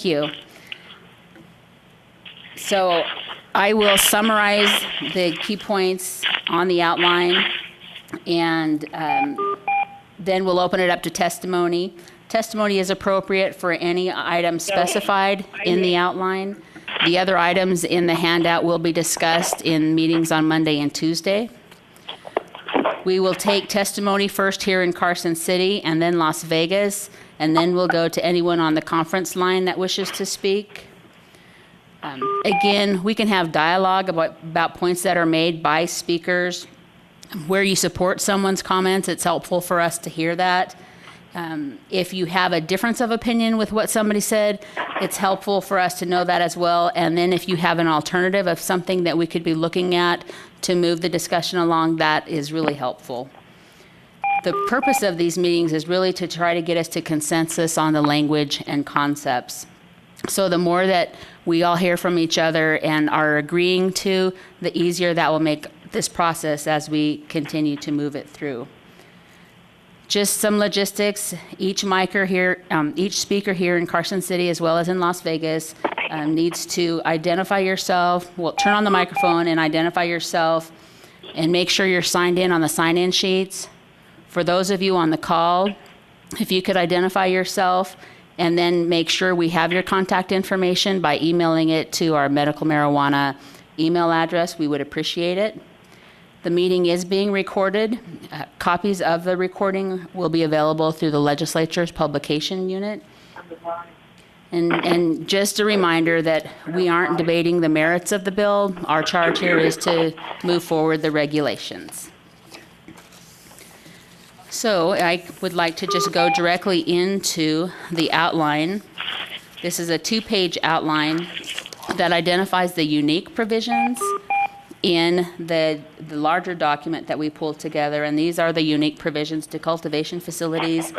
you. So I will summarize the key points on the outline, and then we'll open it up to testimony. Testimony is appropriate for any item specified in the outline. The other items in the handout will be discussed in meetings on Monday and Tuesday. We will take testimony first here in Carson City and then Las Vegas, and then we'll go to anyone on the conference line that wishes to speak. Again, we can have dialogue about points that are made by speakers. Where you support someone's comments, it's helpful for us to hear that. If you have a difference of opinion with what somebody said, it's helpful for us to know that as well. And then if you have an alternative of something that we could be looking at to move the discussion along, that is really helpful. The purpose of these meetings is really to try to get us to consensus on the language and concepts. So the more that we all hear from each other and are agreeing to, the easier that will make this process as we continue to move it through. Just some logistics. Each speaker here in Carson City, as well as in Las Vegas, needs to identify yourself. Well, turn on the microphone and identify yourself, and make sure you're signed in on the sign-in sheets. For those of you on the call, if you could identify yourself, and then make sure we have your contact information by emailing it to our medical marijuana email address, we would appreciate it. The meeting is being recorded. Copies of the recording will be available through the legislature's publication unit. And just a reminder that we aren't debating the merits of the bill. Our charge here is to move forward the regulations. So I would like to just go directly into the outline. This is a 2-page outline that identifies the unique provisions in the larger document that we pulled together, and these are the unique provisions to cultivation facilities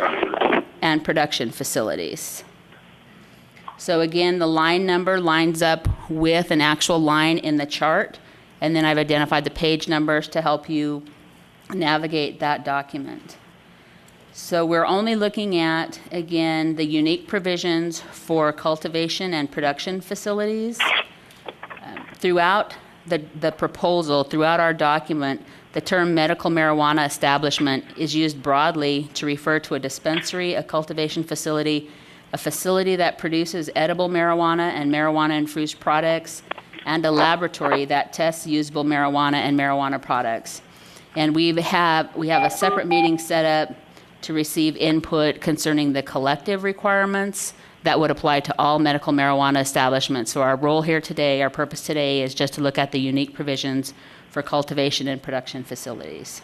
and production facilities. So again, the line number lines up with an actual line in the chart, and then I've identified the page numbers to help you navigate that document. So we're only looking at, again, the unique provisions for cultivation and production facilities. Throughout the proposal, throughout our document, the term medical marijuana establishment is used broadly to refer to a dispensary, a cultivation facility, a facility that produces edible marijuana and marijuana-infused products, and a laboratory that tests usable marijuana and marijuana products. And we have a separate meeting set up to receive input concerning the collective requirements that would apply to all medical marijuana establishments. So our role here today, our purpose today, is just to look at the unique provisions for cultivation and production facilities.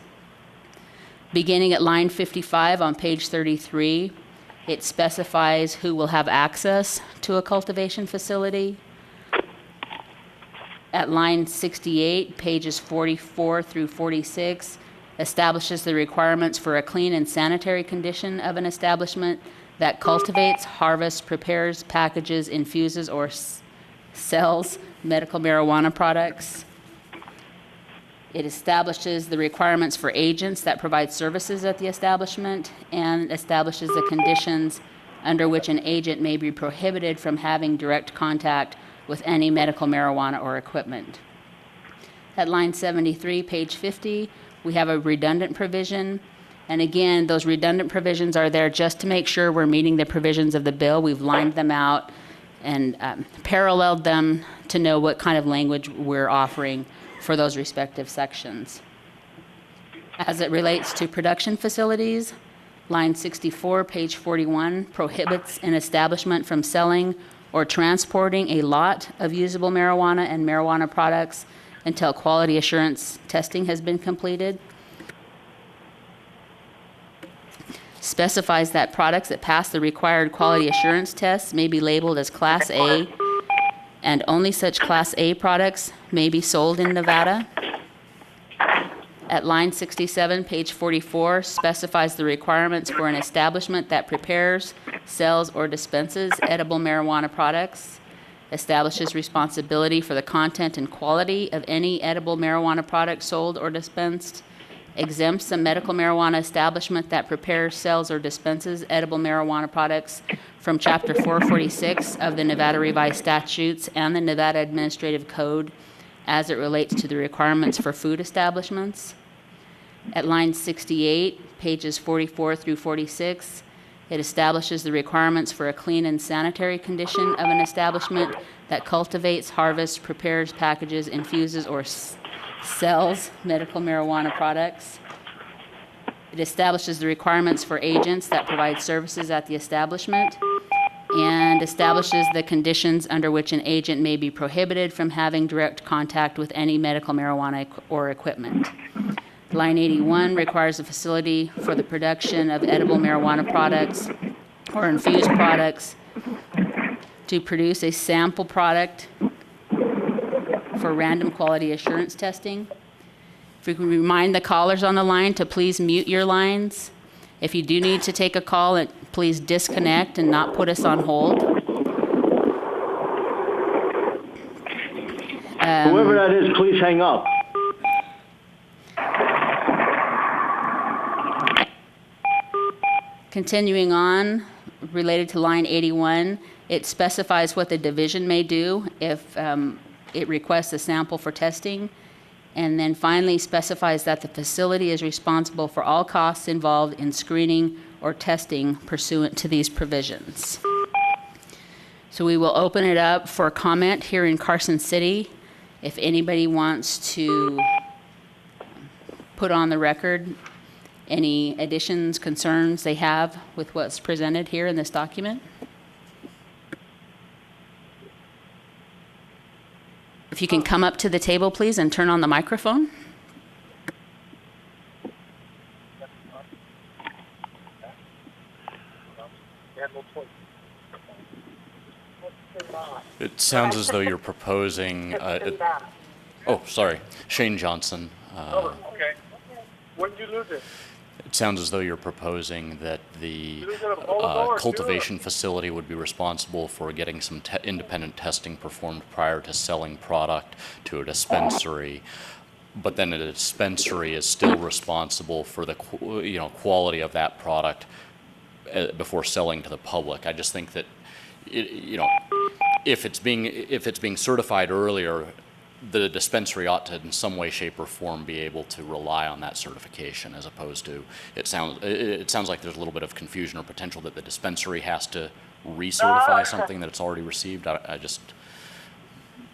Beginning at line 55 on page 33, it specifies who will have access to a cultivation facility. At line 68, pages 44 through 46, establishes the requirements for a clean and sanitary condition of an establishment that cultivates, harvests, prepares, packages, infuses, or sells medical marijuana products. It establishes the requirements for agents that provide services at the establishment, and establishes the conditions under which an agent may be prohibited from having direct contact with any medical marijuana or equipment. At line 73, page 50, we have a redundant provision. And again, those redundant provisions are there just to make sure we're meeting the provisions of the bill. We've lined them out and paralleled them to know what kind of language we're offering for those respective sections. As it relates to production facilities, line 64, page 41, prohibits an establishment from selling or transporting a lot of usable marijuana and marijuana products until quality assurance testing has been completed. Specifies that products that pass the required quality assurance tests may be labeled as Class A, and only such Class A products may be sold in Nevada. At line 67, page 44, specifies the requirements for an establishment that prepares, sells, or dispenses edible marijuana products. Establishes responsibility for the content and quality of any edible marijuana product sold or dispensed, exempts a medical marijuana establishment that prepares, sells, or dispenses edible marijuana products from Chapter 446 of the Nevada Revised Statutes and the Nevada Administrative Code as it relates to the requirements for food establishments. At line 68, pages 44 through 46, it establishes the requirements for a clean and sanitary condition of an establishment that cultivates, harvests, prepares, packages, infuses, or sells medical marijuana products. It establishes the requirements for agents that provide services at the establishment and establishes the conditions under which an agent may be prohibited from having direct contact with any medical marijuana or equipment. Line 81 requires a facility for the production of edible marijuana products or infused products to produce a sample product for random quality assurance testing. If we can remind the callers on the line to please mute your lines. If you do need to take a call, please disconnect and not put us on hold. Whoever that is, please hang up. Continuing on, related to line 81, it specifies what the division may do if it requests a sample for testing, and then finally specifies that the facility is responsible for all costs involved in screening or testing pursuant to these provisions. So we will open it up for comment here in Carson City. If anybody wants to put on the record any additions, concerns they have with what's presented here in this document. If you can come up to the table, please, and turn on the microphone. It sounds as though you're proposing. Oh, sorry, Shane Johnson. Okay. When did you lose it? It sounds as though you're proposing that the cultivation facility would be responsible for getting some independent testing performed prior to selling product to a dispensary, but then a dispensary is still responsible for the quality of that product before selling to the public. I just think that if it's being certified earlier, the dispensary ought to, in some way, shape, or form, be able to rely on that certification, as opposed to it sounds like there's a little bit of confusion or potential that the dispensary has to recertify something that it's already received. I just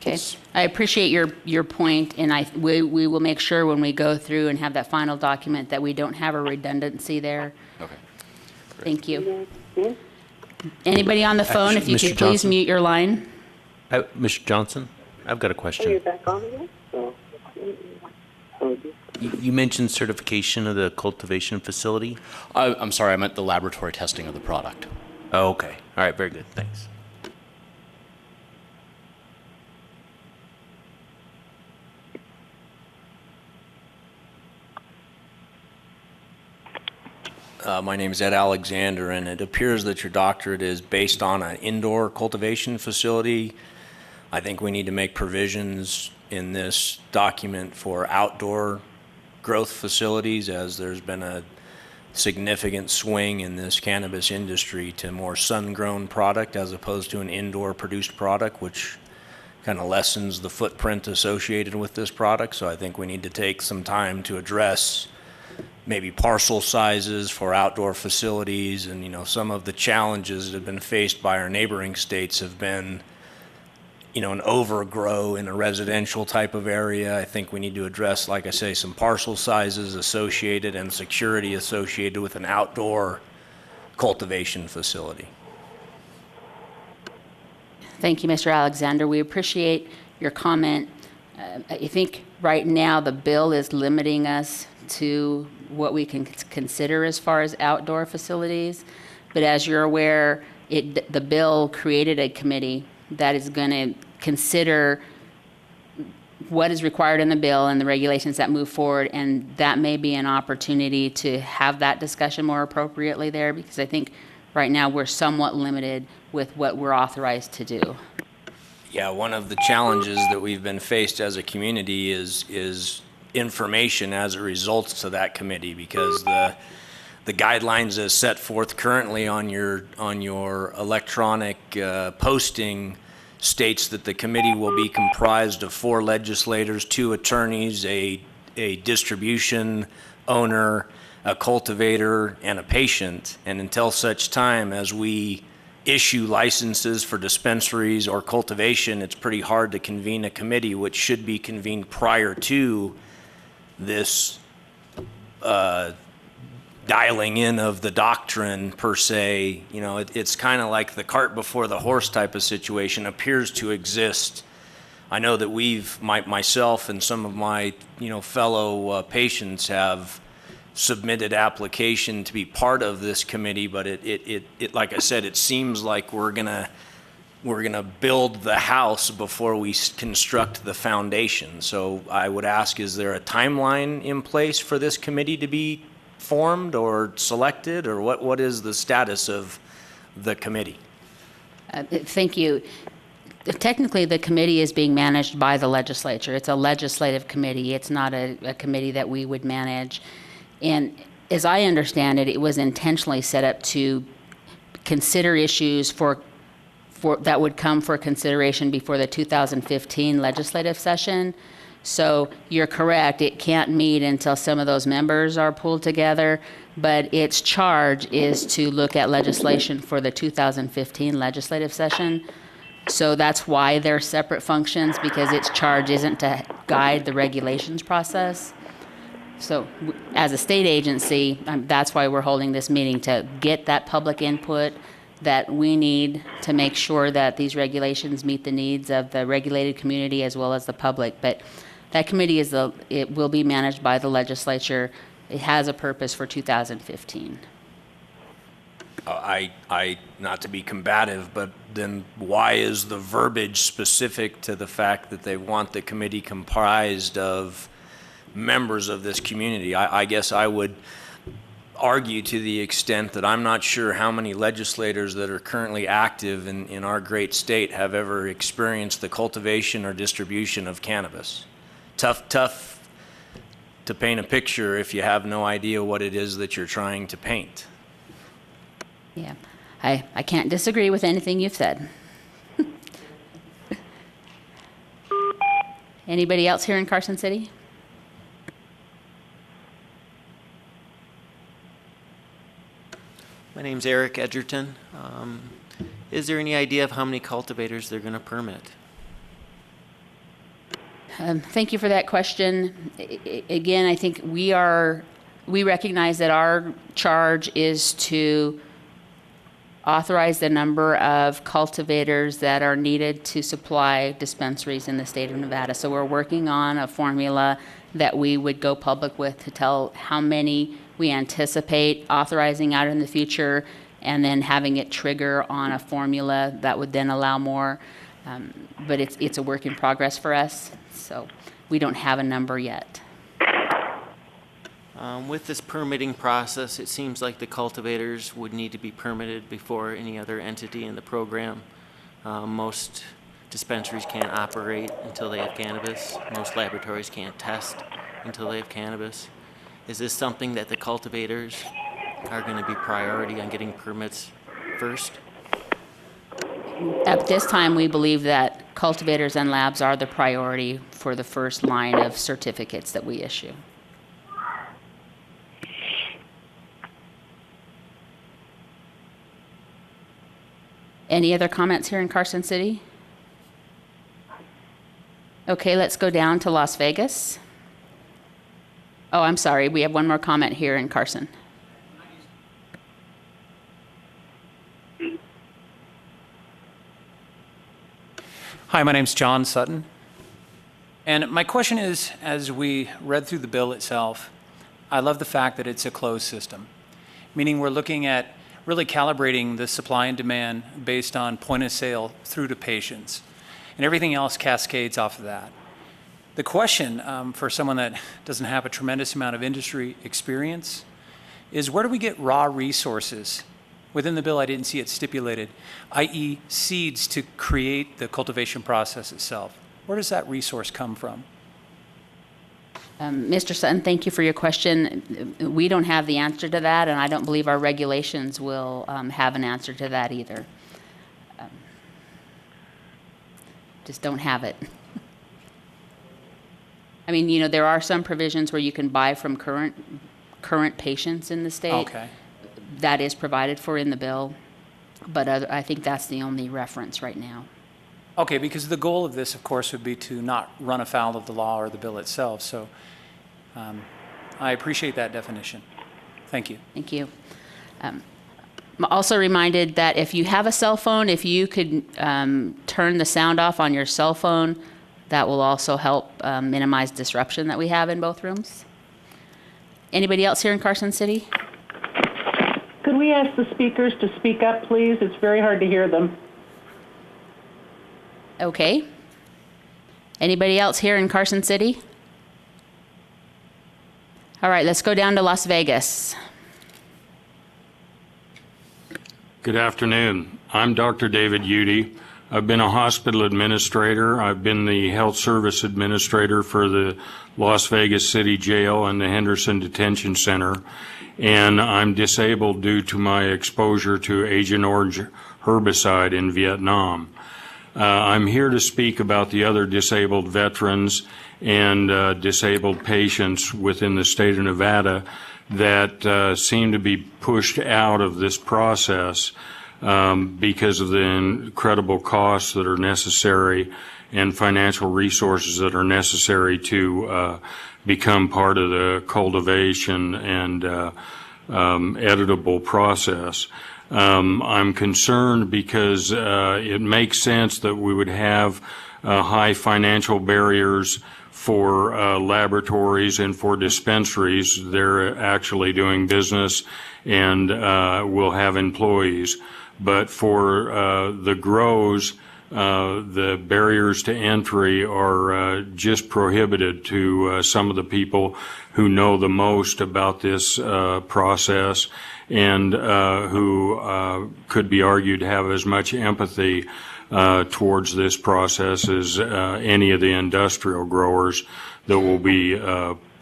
Okay, I appreciate your point, and we will make sure when we go through and have that final document that we don't have a redundancy there. Okay. Great. Thank you. Anybody on the phone, if you could please mute your line. Mr. Johnson, I've got a question. Are you back on again? You mentioned certification of the cultivation facility. I'm sorry, I meant the laboratory testing of the product. Oh, okay. All right, very good. Thanks. My name is Ed Alexander, and it appears that your doctorate is based on an indoor cultivation facility. I think we need to make provisions in this document for outdoor growth facilities, as there's been a significant swing in this cannabis industry to more sun-grown product as opposed to an indoor produced product, which kind of lessens the footprint associated with this product. So I think we need to take some time to address maybe parcel sizes for outdoor facilities, and some of the challenges that have been faced by our neighboring states have been an overgrow in a residential type of area. I think we need to address, like I say, some parcel sizes associated and security associated with an outdoor cultivation facility. Thank you, Mr. Alexander. We appreciate your comment. I think right now the bill is limiting us to what we can consider as far as outdoor facilities. But as you're aware, the bill created a committee that is going to consider what is required in the bill and the regulations that move forward, and that may be an opportunity to have that discussion more appropriately there, because I think right now we're somewhat limited with what we're authorized to do. Yeah, one of the challenges that we've been faced as a community is information as it results to that committee, because the guidelines as set forth currently on your electronic posting states that the committee will be comprised of 4 legislators, 2 attorneys, a distribution owner, a cultivator, and a patient. And until such time as we issue licenses for dispensaries or cultivation, it's pretty hard to convene a committee, which should be convened prior to this dialing in of the doctrine per se. You know, it's kind of like the cart before the horse type of situation appears to exist. I know that myself and some of my, fellow patients have submitted application to be part of this committee, but it like I said, it seems like we're gonna build the house before we construct the foundation. So I would ask, is there a timeline in place for this committee to be formed or selected, or what is the status of the committee? Thank you. Technically, the committee is being managed by the legislature. It's a legislative committee. It's not a committee that we would manage. And as I understand it, it was intentionally set up to consider issues for that would come for consideration before the 2015 legislative session. So you're correct, it can't meet until some of those members are pulled together, but its charge is to look at legislation for the 2015 legislative session. So that's why they're separate functions, because its charge isn't to guide the regulations process. So as a state agency, that's why we're holding this meeting, to get that public input that we need to make sure that these regulations meet the needs of the regulated community as well as the public. But that committee it will be managed by the legislature. It has a purpose for 2015. I not to be combative, but then why is the verbiage specific to the fact that they want the committee comprised of members of this community? I guess I would argue to the extent that I'm not sure how many legislators that are currently active in our great state have ever experienced the cultivation or distribution of cannabis. Tough to paint a picture if you have no idea what it is that you're trying to paint. Yeah, I can't disagree with anything you've said. Anybody else here in Carson City? My name's Eric Edgerton. Is there any idea of how many cultivators they're going to permit? Thank you for that question. Again, I think we recognize that our charge is to authorize the number of cultivators that are needed to supply dispensaries in the state of Nevada. So we're working on a formula that we would go public with to tell how many we anticipate authorizing out in the future, and then having it trigger on a formula that would then allow more. But it's a work in progress for us, so we don't have a number yet. With this permitting process, it seems like the cultivators would need to be permitted before any other entity in the program. Most dispensaries can't operate until they have cannabis. Most laboratories can't test until they have cannabis. Is this something that the cultivators are going to be priority on getting permits first? At this time, we believe that cultivators and labs are the priority for the first line of certificates that we issue. Any other comments here in Carson City? Okay, let's go down to Las Vegas. Oh, I'm sorry, we have one more comment here in Carson. Hi, my name's John Sutton. And my question is, as we read through the bill itself, I love the fact that it's a closed system, meaning we're looking at really calibrating the supply and demand based on point of sale through to patients, and everything else cascades off of that. The question for someone that doesn't have a tremendous amount of industry experience is, where do we get raw resources? Within the bill, I didn't see it stipulated, i.e. seeds to create the cultivation process itself. Where does that resource come from? Mr. Sutton, thank you for your question. We don't have the answer to that, and I don't believe our regulations will have an answer to that either. Just don't have it. I mean, you know, there are some provisions where you can buy from current patients in the state. Okay. That is provided for in the bill, but I think that's the only reference right now. Okay, because the goal of this, of course, would be to not run afoul of the law or the bill itself. So I appreciate that definition. Thank you. Thank you. I'm also reminded that if you have a cell phone, if you could turn the sound off on your cell phone, that will also help minimize disruption that we have in both rooms. Anybody else here in Carson City? Could we ask the speakers to speak up, please? It's very hard to hear them. Okay. Anybody else here in Carson City? All right, let's go down to Las Vegas. Good afternoon. I'm Dr. David Udy. I've been a hospital administrator. I've been the health service administrator for the Las Vegas City Jail and the Henderson Detention Center. And I'm disabled due to my exposure to Agent Orange herbicide in Vietnam. I'm here to speak about the other disabled veterans and disabled patients within the state of Nevada that seem to be pushed out of this process because of the incredible costs that are necessary and financial resources that are necessary to become part of the cultivation and editable process. I'm concerned because it makes sense that we would have high financial barriers for laboratories and for dispensaries. They're actually doing business and will have employees. But for the grows, the barriers to entry are just prohibited to some of the people who know the most about this process and who could be argued to have as much empathy towards this process as any of the industrial growers that will be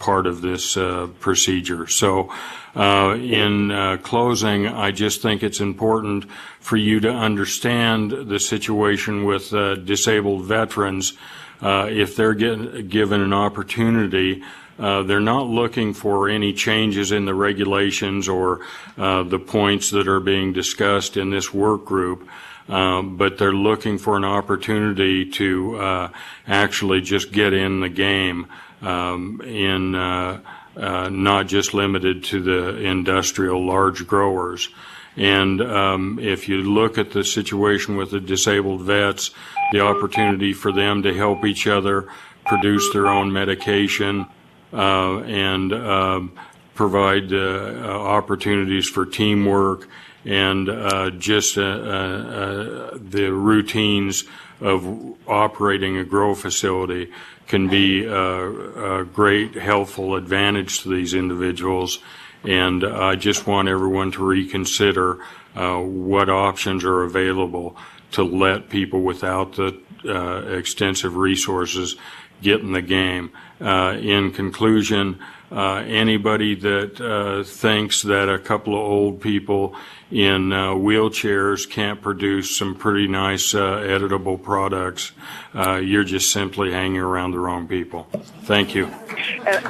part of this procedure. So in closing, I just think it's important for you to understand the situation with disabled veterans. If they're given an opportunity, they're not looking for any changes in the regulations or the points that are being discussed in this work group. But they're looking for an opportunity to actually just get in the game not just limited to the industrial large growers. And if you look at the situation with the disabled vets, the opportunity for them to help each other produce their own medication and provide opportunities for teamwork and just the routines of operating a grow facility can be a great helpful advantage to these individuals. And I just want everyone to reconsider what options are available to let people without the extensive resources get in the game. In conclusion, anybody that thinks that a couple of old people in wheelchairs can't produce some pretty nice editable products, you're just simply hanging around the wrong people. Thank you. And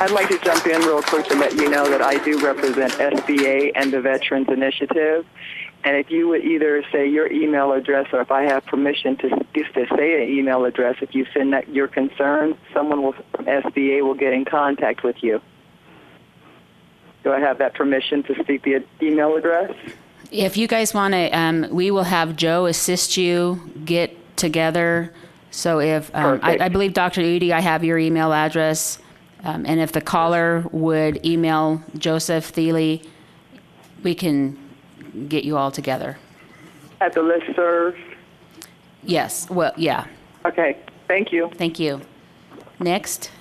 I'd like to jump in real quick to let you know that I do represent SBA and the Veterans Initiative. And if you would either say your email address or if I have permission to say an email address, if you send that your concerns, someone from SBA will get in contact with you. Do I have that permission to speak the email address? If you guys want to, we will have Joe assist you get together. So if, I believe Dr. Udy, I have your email address. And if the caller would email Joseph Thiele, we can get you all together. At the listserv? Yes, well, yeah. Okay, thank you. Thank you. Next.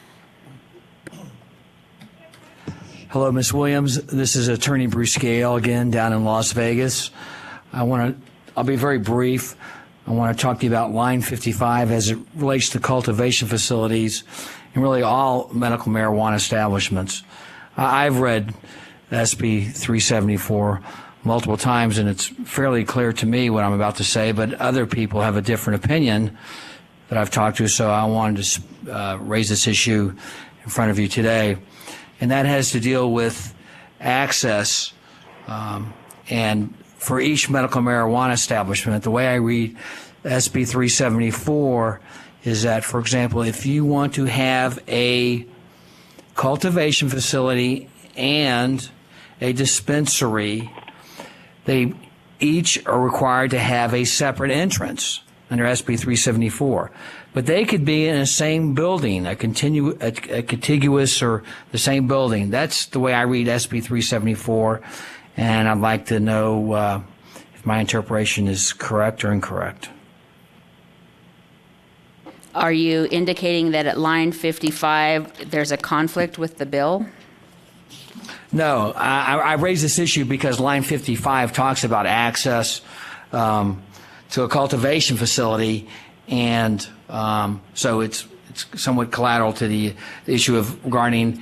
Hello, Ms. Williams. This is Attorney Bruce Gale again down in Las Vegas. I'll be very brief. I want to talk to you about line 55 as it relates to cultivation facilities and really all medical marijuana establishments. I've read SB 374 multiple times, and it's fairly clear to me what I'm about to say, but other people have a different opinion that I've talked to, so I wanted to raise this issue in front of you today. And that has to deal with access, and for each medical marijuana establishment, the way I read SB 374 is that, for example, if you want to have a cultivation facility and a dispensary, they each are required to have a separate entrance under SB 374. But they could be in the same building, a contiguous or the same building. That's the way I read SB 374, and I'd like to know if my interpretation is correct or incorrect. Are you indicating that at line 55 there's a conflict with the bill? No, I raise this issue because line 55 talks about access to a cultivation facility, and so it's somewhat collateral to the issue of regarding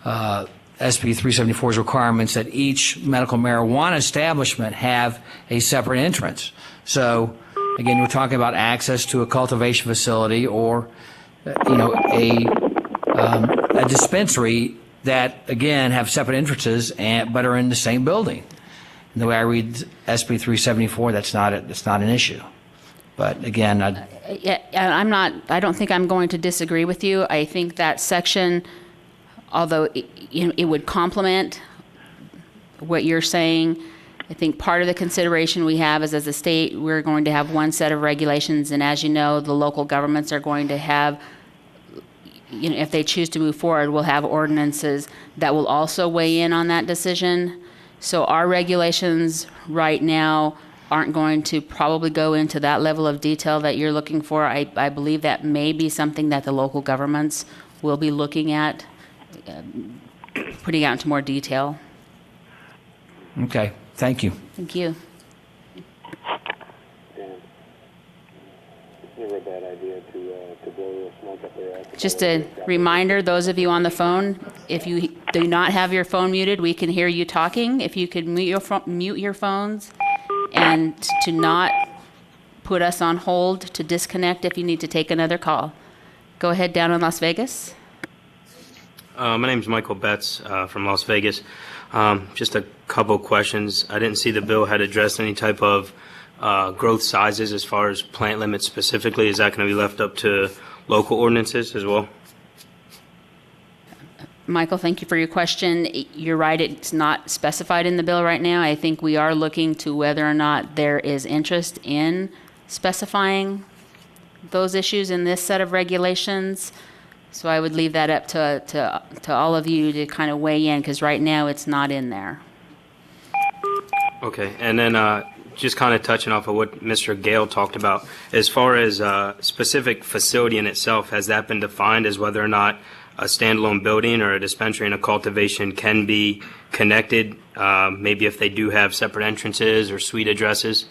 SB 374's requirements that each medical marijuana establishment have a separate entrance. So again, we're talking about access to a cultivation facility or a dispensary that again have separate entrances but are in the same building. And the way I read SB 374, that's not an issue. But again, I don't think I'm going to disagree with you. I think that section, although it would complement what you're saying, I think part of the consideration we have is, as a state, we're going to have one set of regulations, and as you know, the local governments are going to have, if they choose to move forward, we'll have ordinances that will also weigh in on that decision. So our regulations right now aren't going to probably go into that level of detail that you're looking for. I believe that may be something that the local governments will be looking at, putting out into more detail. okay, thank you. Thank you. Just a reminder, those of you on the phone, if you do not have your phone muted, we can hear you talking. If you could mute your phones, and to not put us on hold, to disconnect if you need to take another call. Go ahead, down in Las Vegas. My name is Michael Betts from Las Vegas. Just a couple questions. I didn't see the bill had addressed any type of growth sizes as far as plant limits specifically. Is that going to be left up to local ordinances as well? Michael, thank you for your question. You're right, it's not specified in the bill right now. I think we are looking to whether or not there is interest in specifying those issues in this set of regulations. So I would leave that up to all of you to kind of weigh in, because right now it's not in there. Okay, and then just kind of touching off of what Mr. Gale talked about, as far as specific facility in itself, has that been defined as whether or not a standalone building or a dispensary and a cultivation can be connected, maybe if they do have separate entrances or suite addresses?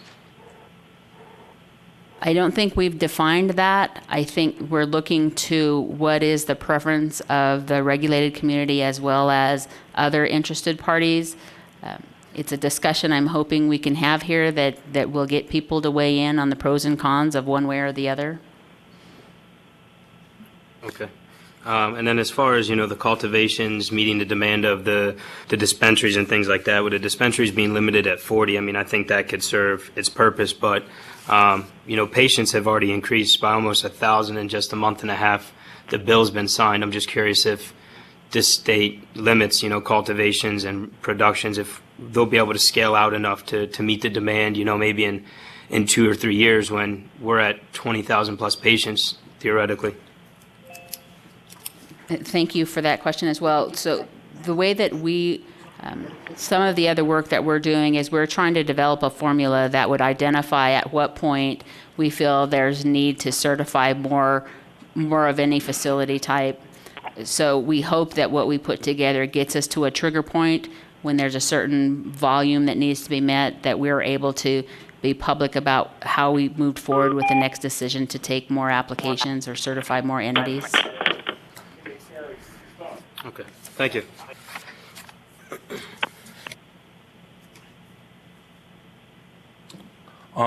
I don't think we've defined that. I think we're looking to what is the preference of the regulated community as well as other interested parties. It's a discussion I'm hoping we can have here that will get people to weigh in on the pros and cons of one way or the other. Okay. And then as far as, the cultivations meeting the demand of the dispensaries and things like that, with the dispensaries being limited at 40, I think that could serve its purpose. But, patients have already increased by almost 1,000 in just a month and a half. The bill's been signed. I'm just curious if this state limits, cultivations and productions, if they'll be able to scale out enough to meet the demand, maybe in 2 or 3 years when we're at 20,000 plus patients, theoretically. Thank you for that question as well. So the way that some of the other work that we're doing is we're trying to develop a formula that would identify at what point we feel there's need to certify more of any facility type. So we hope that what we put together gets us to a trigger point when there's a certain volume that needs to be met, that we're able to be public about how we moved forward with the next decision to take more applications or certify more entities. Okay, thank you.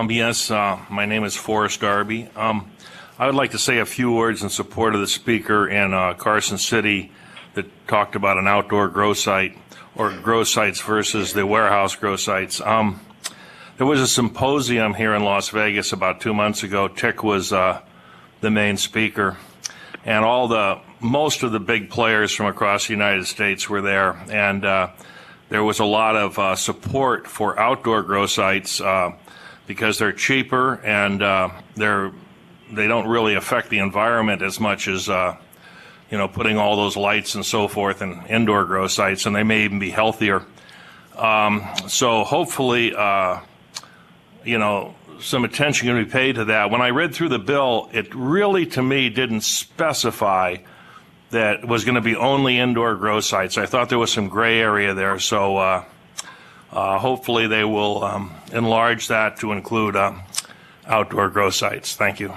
Yes, my name is Forrest Darby. I would like to say a few words in support of the speaker in Carson City that talked about an outdoor grow site or grow sites versus the warehouse grow sites. There was a symposium here in Las Vegas about 2 months ago. Tick was the main speaker, and most of the big players from across the United States were there, and there was a lot of support for outdoor grow sites because they're cheaper and they don't really affect the environment as much as putting all those lights and so forth in indoor grow sites, and they may even be healthier. So hopefully, some attention can be paid to that. When I read through the bill, it really, to me, didn't specify that it was going to be only indoor grow sites. I thought there was some gray area there, so hopefully they will enlarge that to include outdoor grow sites. Thank you.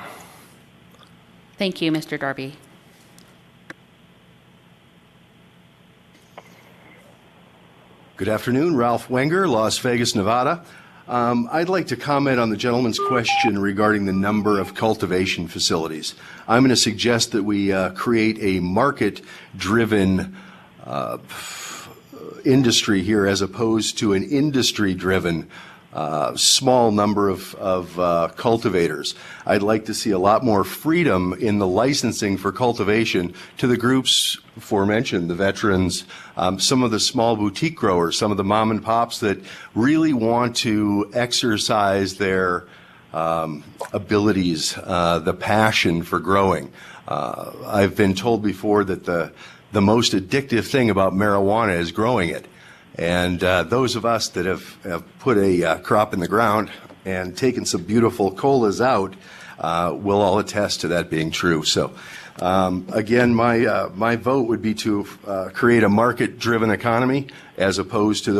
Thank you, Mr. Darby. Good afternoon, Ralph Wenger, Las Vegas, Nevada. I'd like to comment on the gentleman's question regarding the number of cultivation facilities. I'm going to suggest that we create a market-driven industry here as opposed to an industry-driven small number of cultivators. I'd like to see a lot more freedom in the licensing for cultivation to the groups aforementioned, the veterans, some of the small boutique growers, some of the mom and pops that really want to exercise their abilities, the passion for growing. I've been told before that the most addictive thing about marijuana is growing it. And those of us that have put a crop in the ground and taken some beautiful colas out will all attest to that being true. So again, my vote would be to create a market-driven economy as opposed to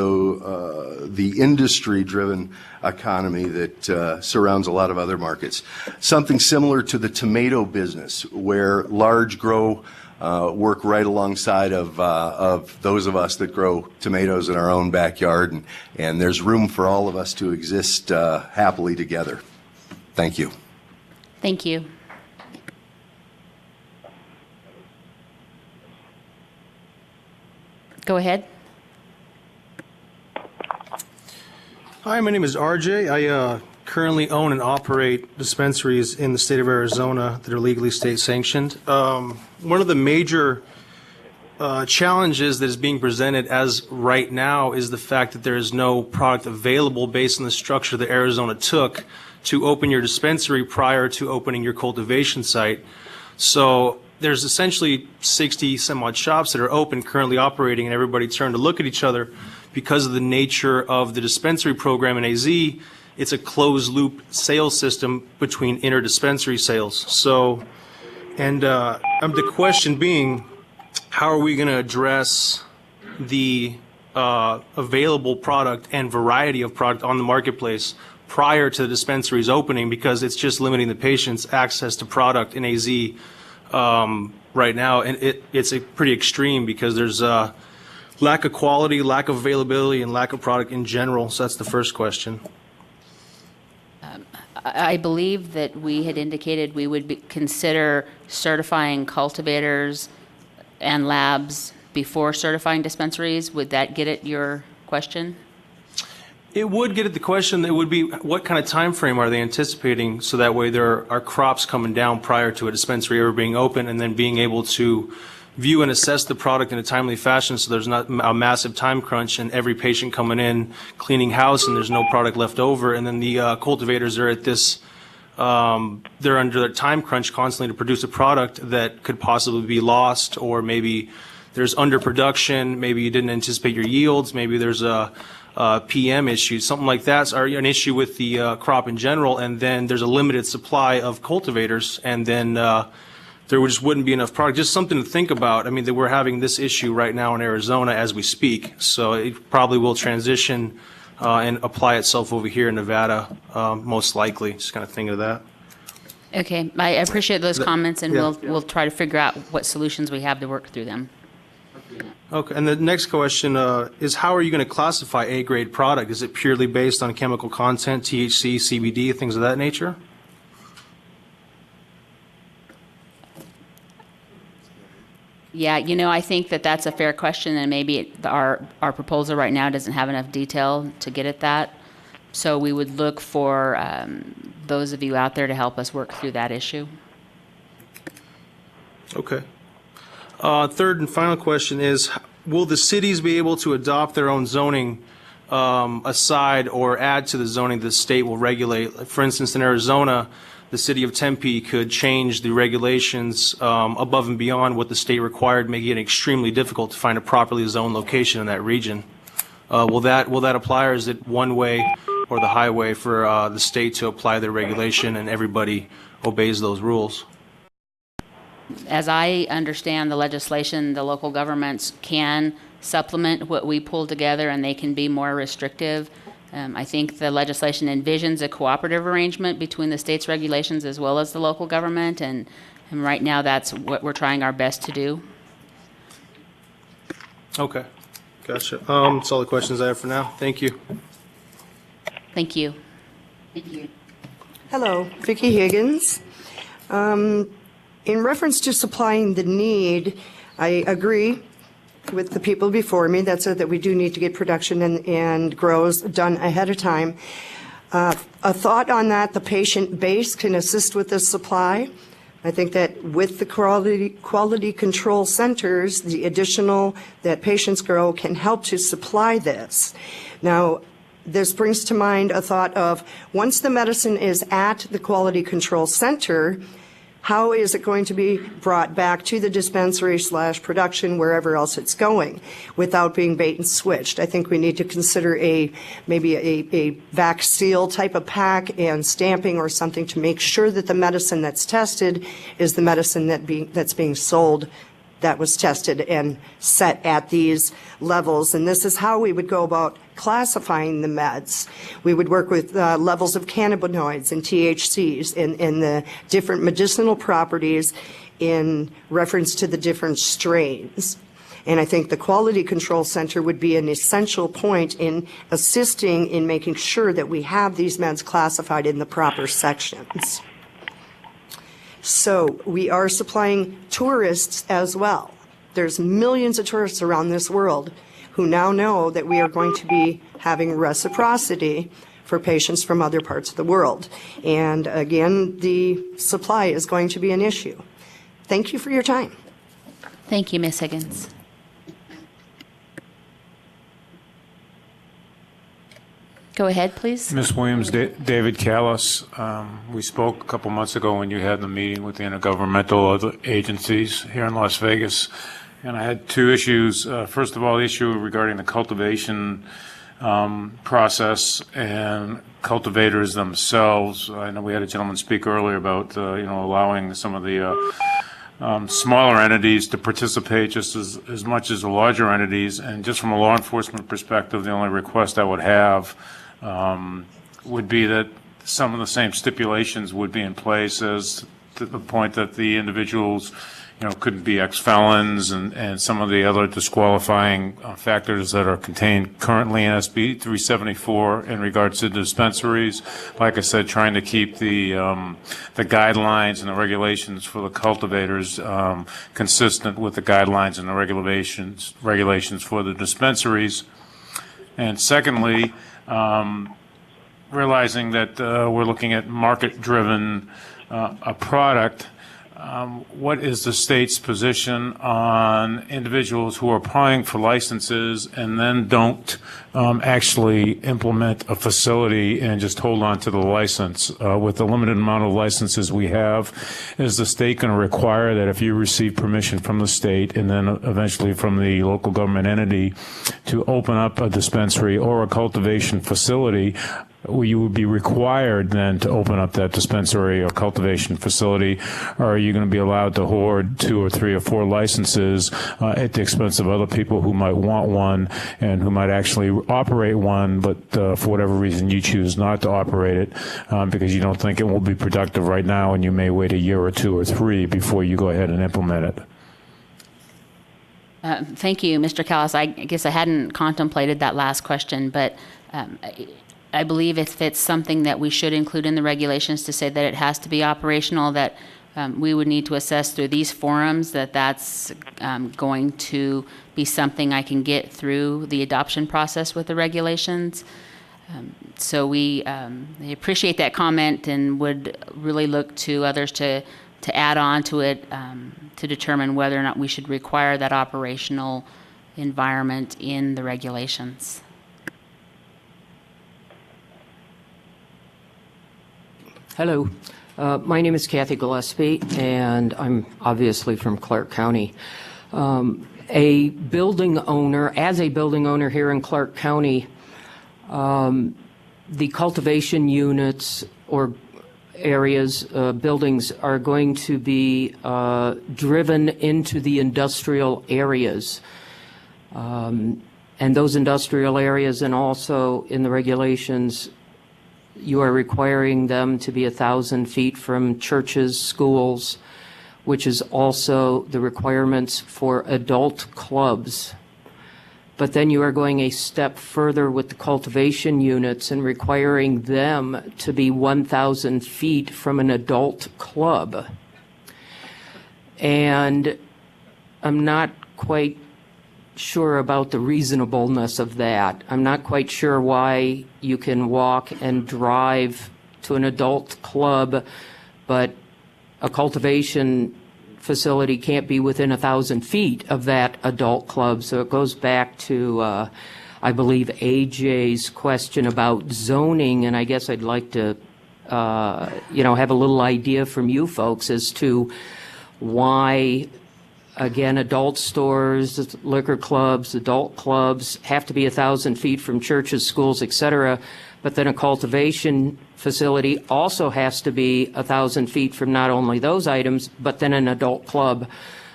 the industry-driven economy that surrounds a lot of other markets. Something similar to the tomato business, where large grow work right alongside of those of us that grow tomatoes in our own backyard, and there's room for all of us to exist happily together. Thank you. Thank you. Go ahead. Hi, my name is RJ. I currently own and operate dispensaries in the state of Arizona that are legally state sanctioned. One of the major challenges that is being presented as right now is the fact that there is no product available based on the structure that Arizona took to open your dispensary prior to opening your cultivation site. So there's essentially 60 some odd shops that are open, currently operating, and everybody turned to look at each other because of the nature of the dispensary program in AZ. It's a closed loop sales system between inter-dispensary sales. So, and the question being, how are we going to address the available product and variety of product on the marketplace prior to the dispensary's opening, because it's just limiting the patient's access to product in AZ right now, and it's a pretty extreme because there's lack of quality, lack of availability, and lack of product in general. So that's the first question. I believe that we had indicated we would consider certifying cultivators and labs before certifying dispensaries. Would that get at your question? It would get at the question. It would be, what kind of time frame are they anticipating, so that way there are crops coming down prior to a dispensary ever being open, and then being able to view and assess the product in a timely fashion, so there's not a massive time crunch and every patient coming in cleaning house and there's no product left over, and then the cultivators are at this, they're under their time crunch constantly to produce a product that could possibly be lost, or maybe there's underproduction, maybe you didn't anticipate your yields, maybe there's a PM issue, something like that, or an issue with the crop in general, and then there's a limited supply of cultivators, and then there just wouldn't be enough product. Just something to think about. I mean, that we're having this issue right now in Arizona as we speak, so it probably will transition and apply itself over here in Nevada, most likely. Just kind of think of that. Okay, I appreciate those comments, and yeah. we'll try to figure out what solutions we have to work through them. Okay, and the next question is, how are you going to classify A-grade product? Is it purely based on chemical content, THC, CBD, things of that nature? Yeah, I think that that's a fair question, and maybe our proposal right now doesn't have enough detail to get at that. So we would look for those of you out there to help us work through that issue. Okay. Third and final question is, will the cities be able to adopt their own zoning aside or add to the zoning the state will regulate? For instance, in Arizona, the city of Tempe could change the regulations above and beyond what the state required, making it extremely difficult to find a properly zoned location in that region. Will that apply, or is it one way or the highway for the state to apply their regulation and everybody obeys those rules? As I understand the legislation, the local governments can supplement what we pull together, and they can be more restrictive. I think the legislation envisions a cooperative arrangement between the state's regulations as well as the local government, and right now that's what we're trying our best to do. Okay, gotcha. That's all the questions I have for now. Thank you. Thank you. Hello, Vicki Higgins. In reference to supplying the need, I agree with the people before me that we do need to get production and grows done ahead of time. A thought on that, the patient base can assist with this supply. I think that with the quality control centers, the additional that patients grow can help to supply this. Now, this brings to mind a thought of, once the medicine is at the quality control center, how is it going to be brought back to the dispensary / production, wherever else it's going, without being bait and switched? I think we need to consider maybe a vac seal type of pack and stamping or something to make sure that the medicine that's tested is the medicine that's being sold that was tested and set at these levels. And this is how we would go about classifying the meds. We would work with levels of cannabinoids and THCs and the different medicinal properties in reference to the different strains. And I think the Quality Control Center would be an essential point in assisting in making sure that we have these meds classified in the proper sections. So we are supplying tourists as well. There's millions of tourists around this world who now know that we are going to be having reciprocity for patients from other parts of the world. And again, the supply is going to be an issue. Thank you for your time. Thank you, Ms. Higgins. Go ahead, please. Ms. Williams, David Callis. We spoke a couple months ago when you had the meeting with the intergovernmental agencies here in Las Vegas, and I had two issues. First of all, the issue regarding the cultivation process and cultivators themselves. I know we had a gentleman speak earlier about allowing some of the smaller entities to participate just as much as the larger entities. And just from a law enforcement perspective, the only request I would have would be that some of the same stipulations would be in place as to the point that the individuals, couldn't be ex-felons and some of the other disqualifying factors that are contained currently in SB 374 in regards to dispensaries. Like I said, trying to keep the guidelines and the regulations for the cultivators consistent with the guidelines and the regulations for the dispensaries. And secondly, realizing that we're looking at market-driven a product. What is the state's position on individuals who are applying for licenses and then don't actually implement a facility and just hold on to the license? With the limited amount of licenses we have, is the state going to require that if you receive permission from the state and then eventually from the local government entity to open up a dispensary or a cultivation facility, you would be required then to open up that dispensary or cultivation facility, or are you going to be allowed to hoard 2 or 3 or 4 licenses at the expense of other people who might want one and who might actually operate one, but for whatever reason you choose not to operate it because you don't think it will be productive right now, and you may wait a year or 2 or 3 before you go ahead and implement it? Thank you, Mr. Callis. I guess I hadn't contemplated that last question, but I believe if it's something that we should include in the regulations to say that it has to be operational, that we would need to assess through these forums that that's going to be something I can get through the adoption process with the regulations. So we appreciate that comment and would really look to others to add on to it to determine whether or not we should require that operational environment in the regulations. Hello. My name is Kathy Gillespie, and I'm obviously from Clark County. As a building owner here in Clark County, the cultivation units or areas, buildings are going to be driven into the industrial areas. And those industrial areas, and also in the regulations, you are requiring them to be 1,000 feet from churches, schools, which is also the requirements for adult clubs. But then you are going a step further with the cultivation units and requiring them to be 1,000 feet from an adult club. And I'm not quite sure about the reasonableness of that. I'm not quite sure why you can walk and drive to an adult club, but a cultivation facility can't be within 1,000 feet of that adult club. So it goes back to, I believe, AJ's question about zoning, and I guess I'd like to, have a little idea from you folks as to why, again, adult stores, liquor clubs, adult clubs have to be 1,000 feet from churches, schools, etc., but then a cultivation facility also has to be 1,000 feet from not only those items, but then an adult club.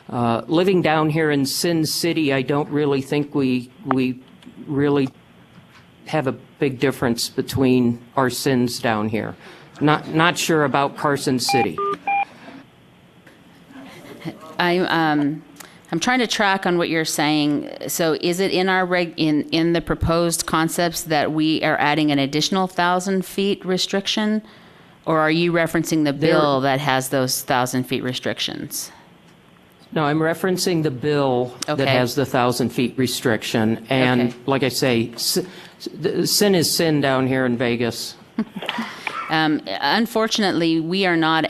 Living down here in Sin City, I don't really think we really have a big difference between our sins down here. Not sure about Carson City. I'm trying to track on what you're saying. So is it in our in the proposed concepts that we are adding an additional 1,000 feet restriction, or are you referencing the bill that has those 1,000 feet restrictions? No, I'm referencing the bill that has the 1,000 feet restriction. And like I say, sin is sin down here in Vegas. Unfortunately, we are not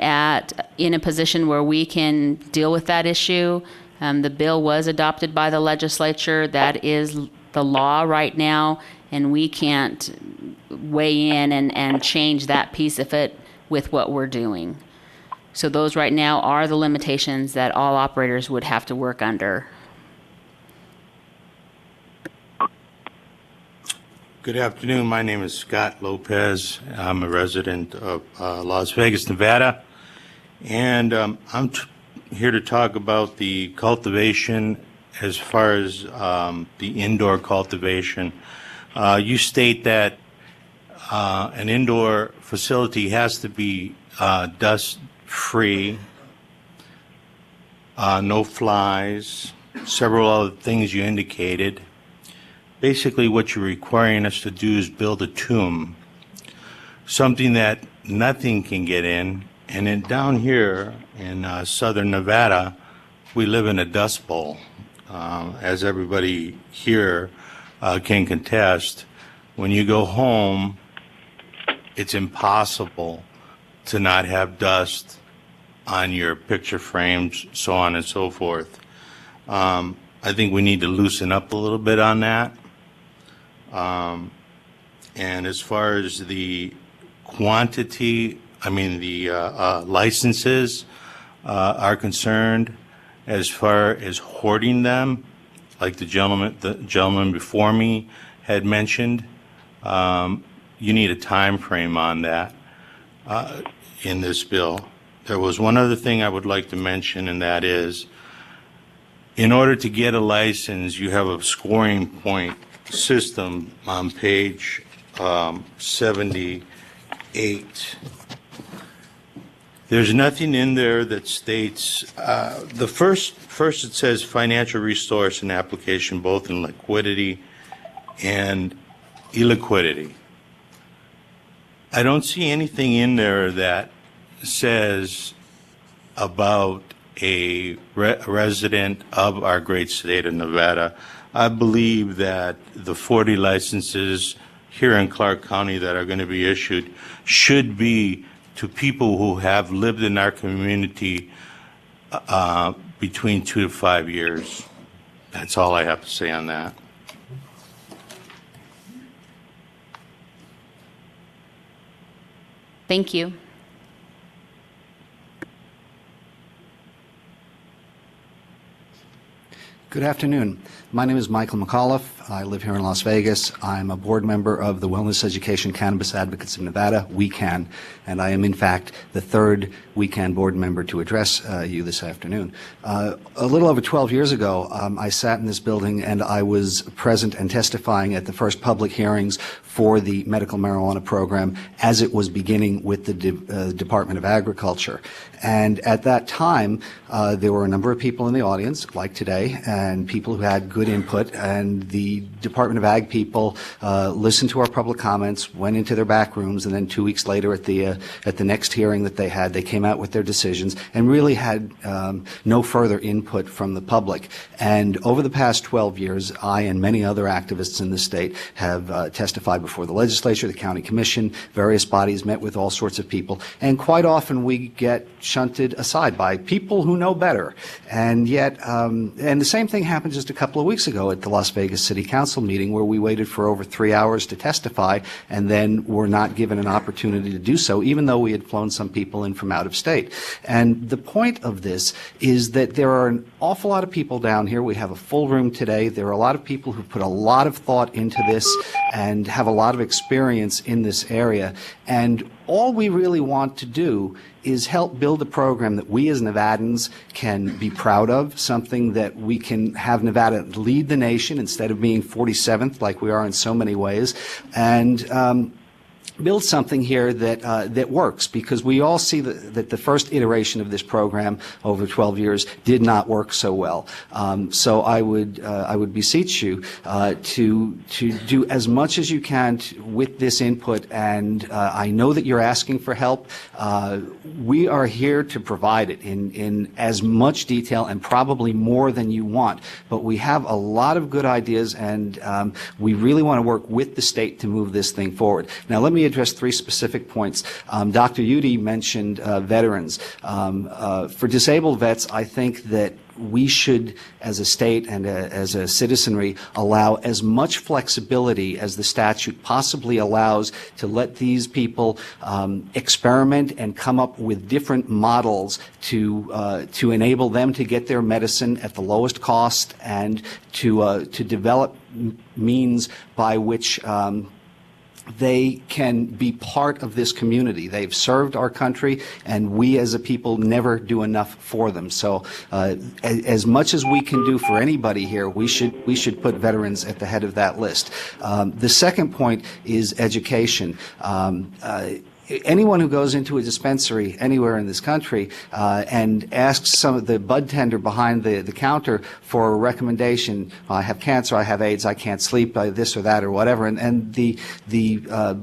in a position where we can deal with that issue. The bill was adopted by the legislature. That is the law right now, and we can't weigh in and change that piece of it with what we're doing. So those right now are the limitations that all operators would have to work under. Good afternoon. My name is Scott Lopez. I'm a resident of Las Vegas, Nevada, and I'm here to talk about the cultivation as far as the indoor cultivation. You state that an indoor facility has to be dust-free, no flies, several other things you indicated. Basically, what you're requiring us to do is build a tomb, something that nothing can get in. And then down here in southern Nevada, we live in a dust bowl. As everybody here can contest, when you go home, it's impossible to not have dust on your picture frames, so on and so forth. I think we need to loosen up a little bit on that. And as far as the quantity, the licenses are concerned, as far as hoarding them, like the gentleman before me had mentioned, you need a time frame on that in this bill. There was one other thing I would like to mention, and that is, in order to get a license, you have a scoring point system on page 78. There's nothing in there that states, the first it says financial resource and application, both in liquidity and illiquidity. I don't see anything in there that says about a resident of our great state of Nevada. I believe that the 40 licenses here in Clark County that are going to be issued should be to people who have lived in our community between 2 to 5 years. That's all I have to say on that. Thank you. Good afternoon. My name is Michael McAuliffe. I live here in Las Vegas. I'm a board member of the Wellness Education Cannabis Advocates of Nevada, WECAN, and I am in fact the third WECAN board member to address you this afternoon. A little over 12 years ago, I sat in this building and I was present and testifying at the first public hearings for the medical marijuana program as it was beginning with the Department of Agriculture. And at that time, there were a number of people in the audience, like today, and people who had good input, and the Department of Ag people listened to our public comments, went into their back rooms, and then 2 weeks later at the next hearing that they had, they came out with their decisions and really had no further input from the public. And over the past 12 years, I and many other activists in the state have testified before the legislature, the county commission, various bodies, met with all sorts of people, and quite often we get shunted aside by people who know better. And yet, and the same thing happened just a couple of weeks ago at the Las Vegas City Council meeting, where we waited for over 3 hours to testify and then were not given an opportunity to do so, even though we had flown some people in from out of state. And the point of this is that there are an awful lot of people down here. We have a full room today. There are a lot of people who put a lot of thought into this and have a lot of experience in this area. And all we really want to do is help build a program that we as Nevadans can be proud of, something that we can have Nevada lead the nation instead of being 47th like we are in so many ways, and build something here that works, because we all see that the first iteration of this program over 12 years did not work so well. So I would beseech you to do as much as you can with this input, and I know that you're asking for help. We are here to provide it in as much detail and probably more than you want, but we have a lot of good ideas, and we really want to work with the state to move this thing forward. Now let me address 3 specific points. Dr. Udy mentioned veterans. For disabled vets, I think that we should, as a state and as a citizenry, allow as much flexibility as the statute possibly allows to let these people experiment and come up with different models to enable them to get their medicine at the lowest cost, and to develop means by which they can be part of this community. They've served our country, and we as a people never do enough for them. So as much as we can do for anybody here, we should put veterans at the head of that list. The second point is education. Anyone who goes into a dispensary anywhere in this country and asks some of the bud tender behind the counter for a recommendation, I have cancer, I have AIDS, I can't sleep, this or that or whatever, and the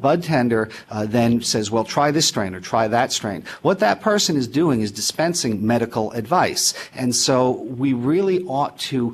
bud tender then says, well, try this strain or try that strain. What that person is doing is dispensing medical advice, and so we really ought to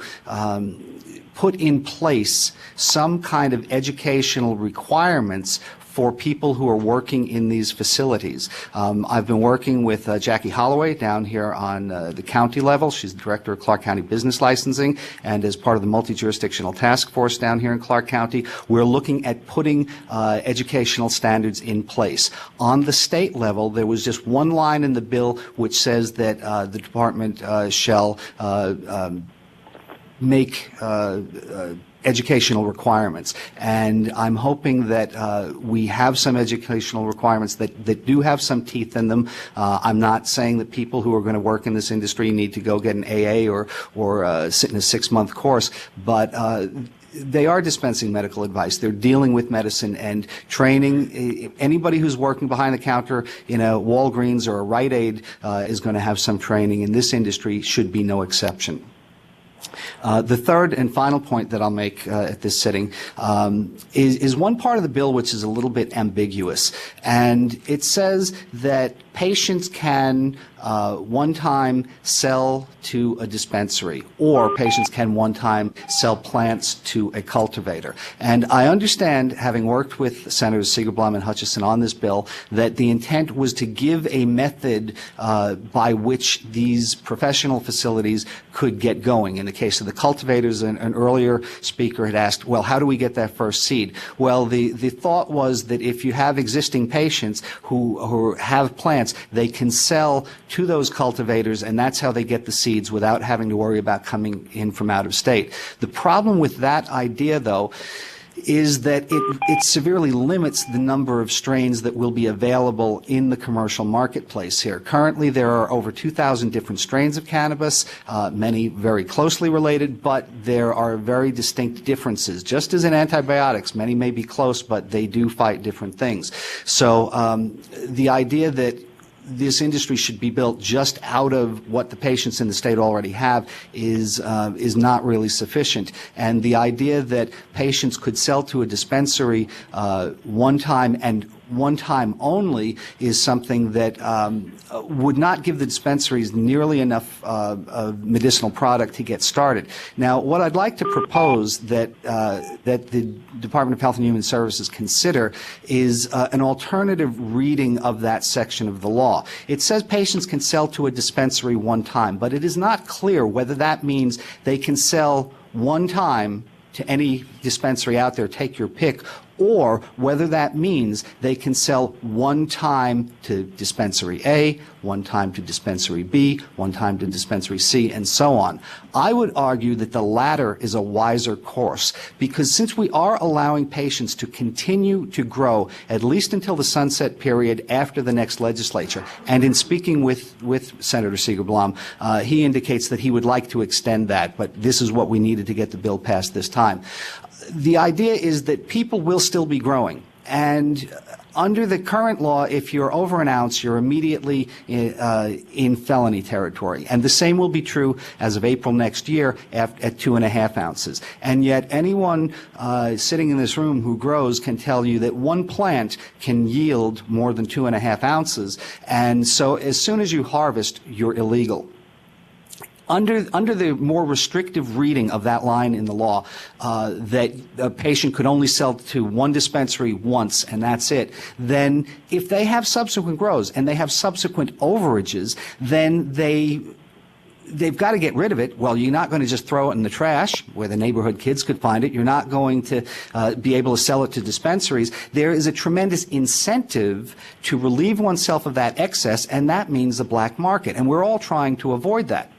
put in place some kind of educational requirements for people who are working in these facilities. I've been working with Jackie Holloway down here on the county level. She's the director of Clark County Business Licensing, and as part of the multi-jurisdictional task force down here in Clark County, we're looking at putting educational standards in place. On the state level, there was just one line in the bill which says that the department shall make educational requirements. And I'm hoping that we have some educational requirements that do have some teeth in them. I'm not saying that people who are going to work in this industry need to go get an AA or sit in a 6-month course, but they are dispensing medical advice. They're dealing with medicine and training. Anybody who's working behind the counter in a Walgreens or a Rite Aid is going to have some training, and this industry should be no exception. The third and final point that I'll make at this sitting is one part of the bill which is a little bit ambiguous, and it says that patients can one time sell to a dispensary, or patients can one time sell plants to a cultivator. And I understand, having worked with Senators Segerblom and Hutchison on this bill, that the intent was to give a method by which these professional facilities could get going. In the case of the cultivators, an earlier speaker had asked, well, how do we get that first seed? Well, the thought was that if you have existing patients who have plants, they can sell to those cultivators, and that's how they get the seeds without having to worry about coming in from out of state. The problem with that idea, though, is that it severely limits the number of strains that will be available in the commercial marketplace here. Currently, there are over 2,000 different strains of cannabis, many very closely related, but there are very distinct differences. Just as in antibiotics, many may be close, but they do fight different things. So the idea that this industry should be built just out of what the patients in the state already have is not really sufficient. And the idea that patients could sell to a dispensary one time and one time only is something that would not give the dispensaries nearly enough medicinal product to get started. Now, what I'd like to propose that the Department of Health and Human Services consider is an alternative reading of that section of the law. It says patients can sell to a dispensary one time, but it is not clear whether that means they can sell one time to any dispensary out there, take your pick, or whether that means they can sell one time to dispensary A, one time to dispensary B, one time to dispensary C, and so on. I would argue that the latter is a wiser course, because since we are allowing patients to continue to grow at least until the sunset period after the next legislature, and in speaking with Senator Segerblom, he indicates that he would like to extend that, but this is what we needed to get the bill passed this time. The idea is that people will still be growing, and under the current law, if you're over an ounce, you're immediately in felony territory. And the same will be true as of April next year at 2.5 ounces. And yet anyone sitting in this room who grows can tell you that one plant can yield more than 2.5 ounces. And so as soon as you harvest, you're illegal. Under the more restrictive reading of that line in the law, that a patient could only sell to one dispensary once and that's it, then if they have subsequent grows and they have subsequent overages, then they've got to get rid of it. Well, you're not going to just throw it in the trash where the neighborhood kids could find it. You're not going to be able to sell it to dispensaries. There is a tremendous incentive to relieve oneself of that excess, and that means the black market. And we're all trying to avoid that.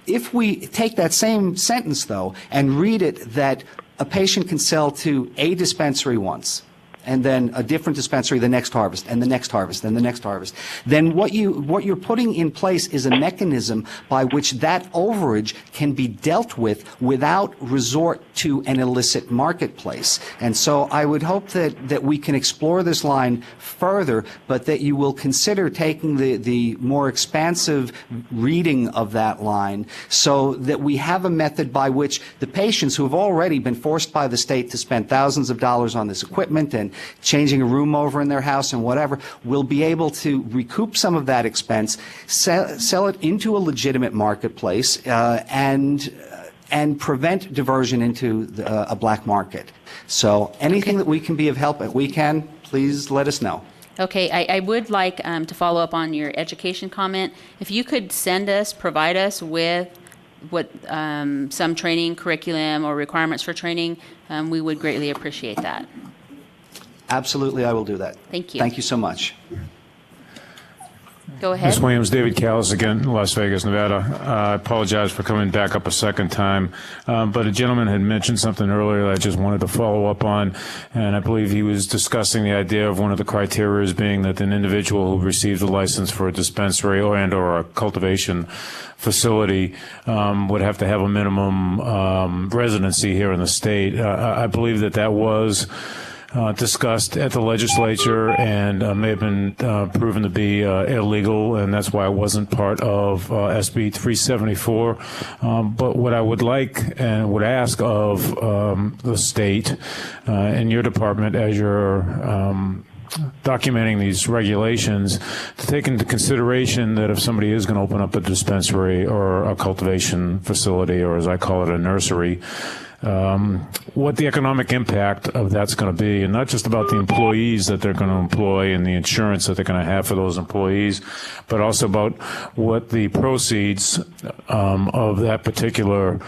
If we take that same sentence, though, and read it that a patient can sell to a dispensary once, and then a different dispensary the next harvest, and the next harvest, and the next harvest, then what you're putting in place is a mechanism by which that overage can be dealt with without resort to an illicit marketplace. And so I would hope that we can explore this line further, but that you will consider taking the more expansive reading of that line so that we have a method by which the patients who have already been forced by the state to spend thousands of dollars on this equipment and changing a room over in their house and whatever, will be able to recoup some of that expense, sell it into a legitimate marketplace, and prevent diversion into a black market. So anything that we can be of help at we can, please let us know. Okay, I would like to follow up on your education comment. If you could provide us with what some training curriculum or requirements for training, we would greatly appreciate that. Absolutely, I will do that. Thank you. Thank you so much. Go ahead. Ms. Williams, David Callis again, Las Vegas, Nevada. I apologize for coming back up a second time, but a gentleman had mentioned something earlier that I just wanted to follow up on, and I believe he was discussing the idea of one of the criteria being that an individual who receives a license for a dispensary or a cultivation facility would have to have a minimum residency here in the state. I believe that was discussed at the legislature and may have been proven to be illegal, and that's why it wasn't part of SB 374. But what I would like and would ask of the state and your department as you're documenting these regulations to take into consideration that if somebody is going to open up a dispensary or a cultivation facility, or as I call it, a nursery, what the economic impact of that's going to be, and not just about the employees that they're going to employ and the insurance that they're going to have for those employees, but also about what the proceeds of that particular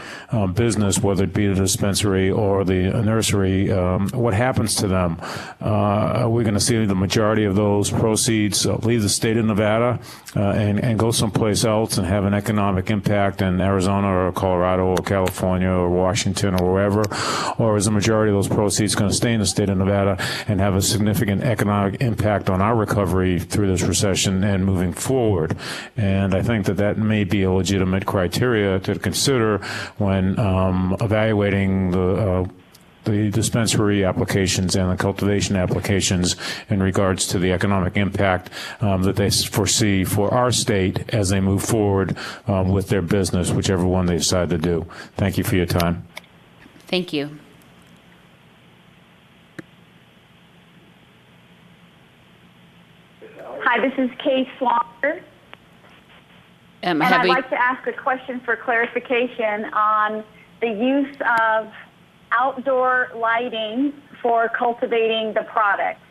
business, whether it be the dispensary or the nursery, what happens to them. Are we going to see the majority of those proceeds leave the state of Nevada and go someplace else and have an economic impact in Arizona or Colorado or California or Washington or wherever, or is the majority of those proceeds going to stay in the state of Nevada and have a significant economic impact on our recovery through this recession and moving forward? And I think that may be a legitimate criteria to consider when evaluating the dispensary applications and the cultivation applications in regards to the economic impact that they foresee for our state as they move forward with their business, whichever one they decide to do. Thank you for your time. Thank you. Hi, this is Kay Swanner. And I'd like to ask a question for clarification on the use of outdoor lighting for cultivating the product.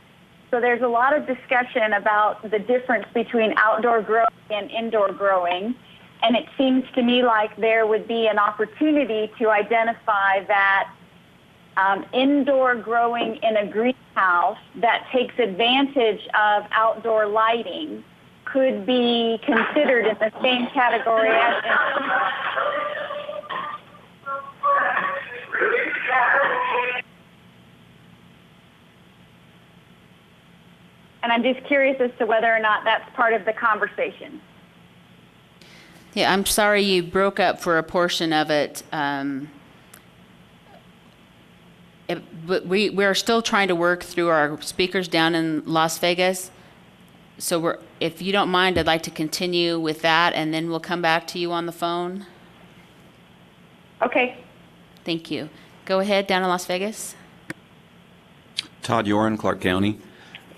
So there's a lot of discussion about the difference between outdoor growing and indoor growing. And it seems to me like there would be an opportunity to identify that indoor growing in a greenhouse that takes advantage of outdoor lighting could be considered in the same category as and I'm just curious as to whether or not that's part of the conversation. Yeah, I'm sorry you broke up for a portion of it. But we're still trying to work through our speakers down in Las Vegas. So if you don't mind, I'd like to continue with that, and then we'll come back to you on the phone. Okay. Thank you. Go ahead, down in Las Vegas. Todd Yoren, Clark County.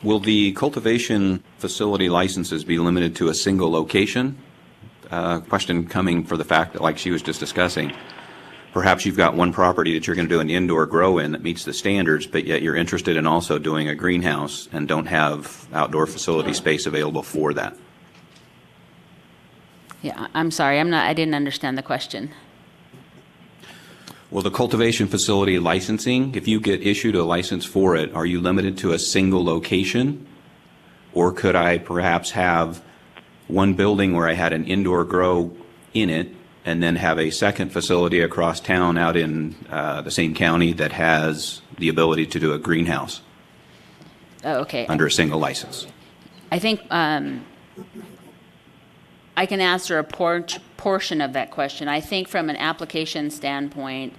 Will the cultivation facility licenses be limited to a single location? Question coming for the fact that, like she was just discussing, perhaps you've got one property that you're going to do an indoor grow in that meets the standards, but yet you're interested in also doing a greenhouse and don't have outdoor facility space available for that. Yeah, I'm sorry, I didn't understand the question. Well, the cultivation facility licensing, if you get issued a license for it, are you limited to a single location? Or could I perhaps have one building where I had an indoor grow in it and then have a second facility across town out in the same county that has the ability to do a greenhouse? Oh, okay. Under a single license. I think I can answer a portion of that question. I think from an application standpoint,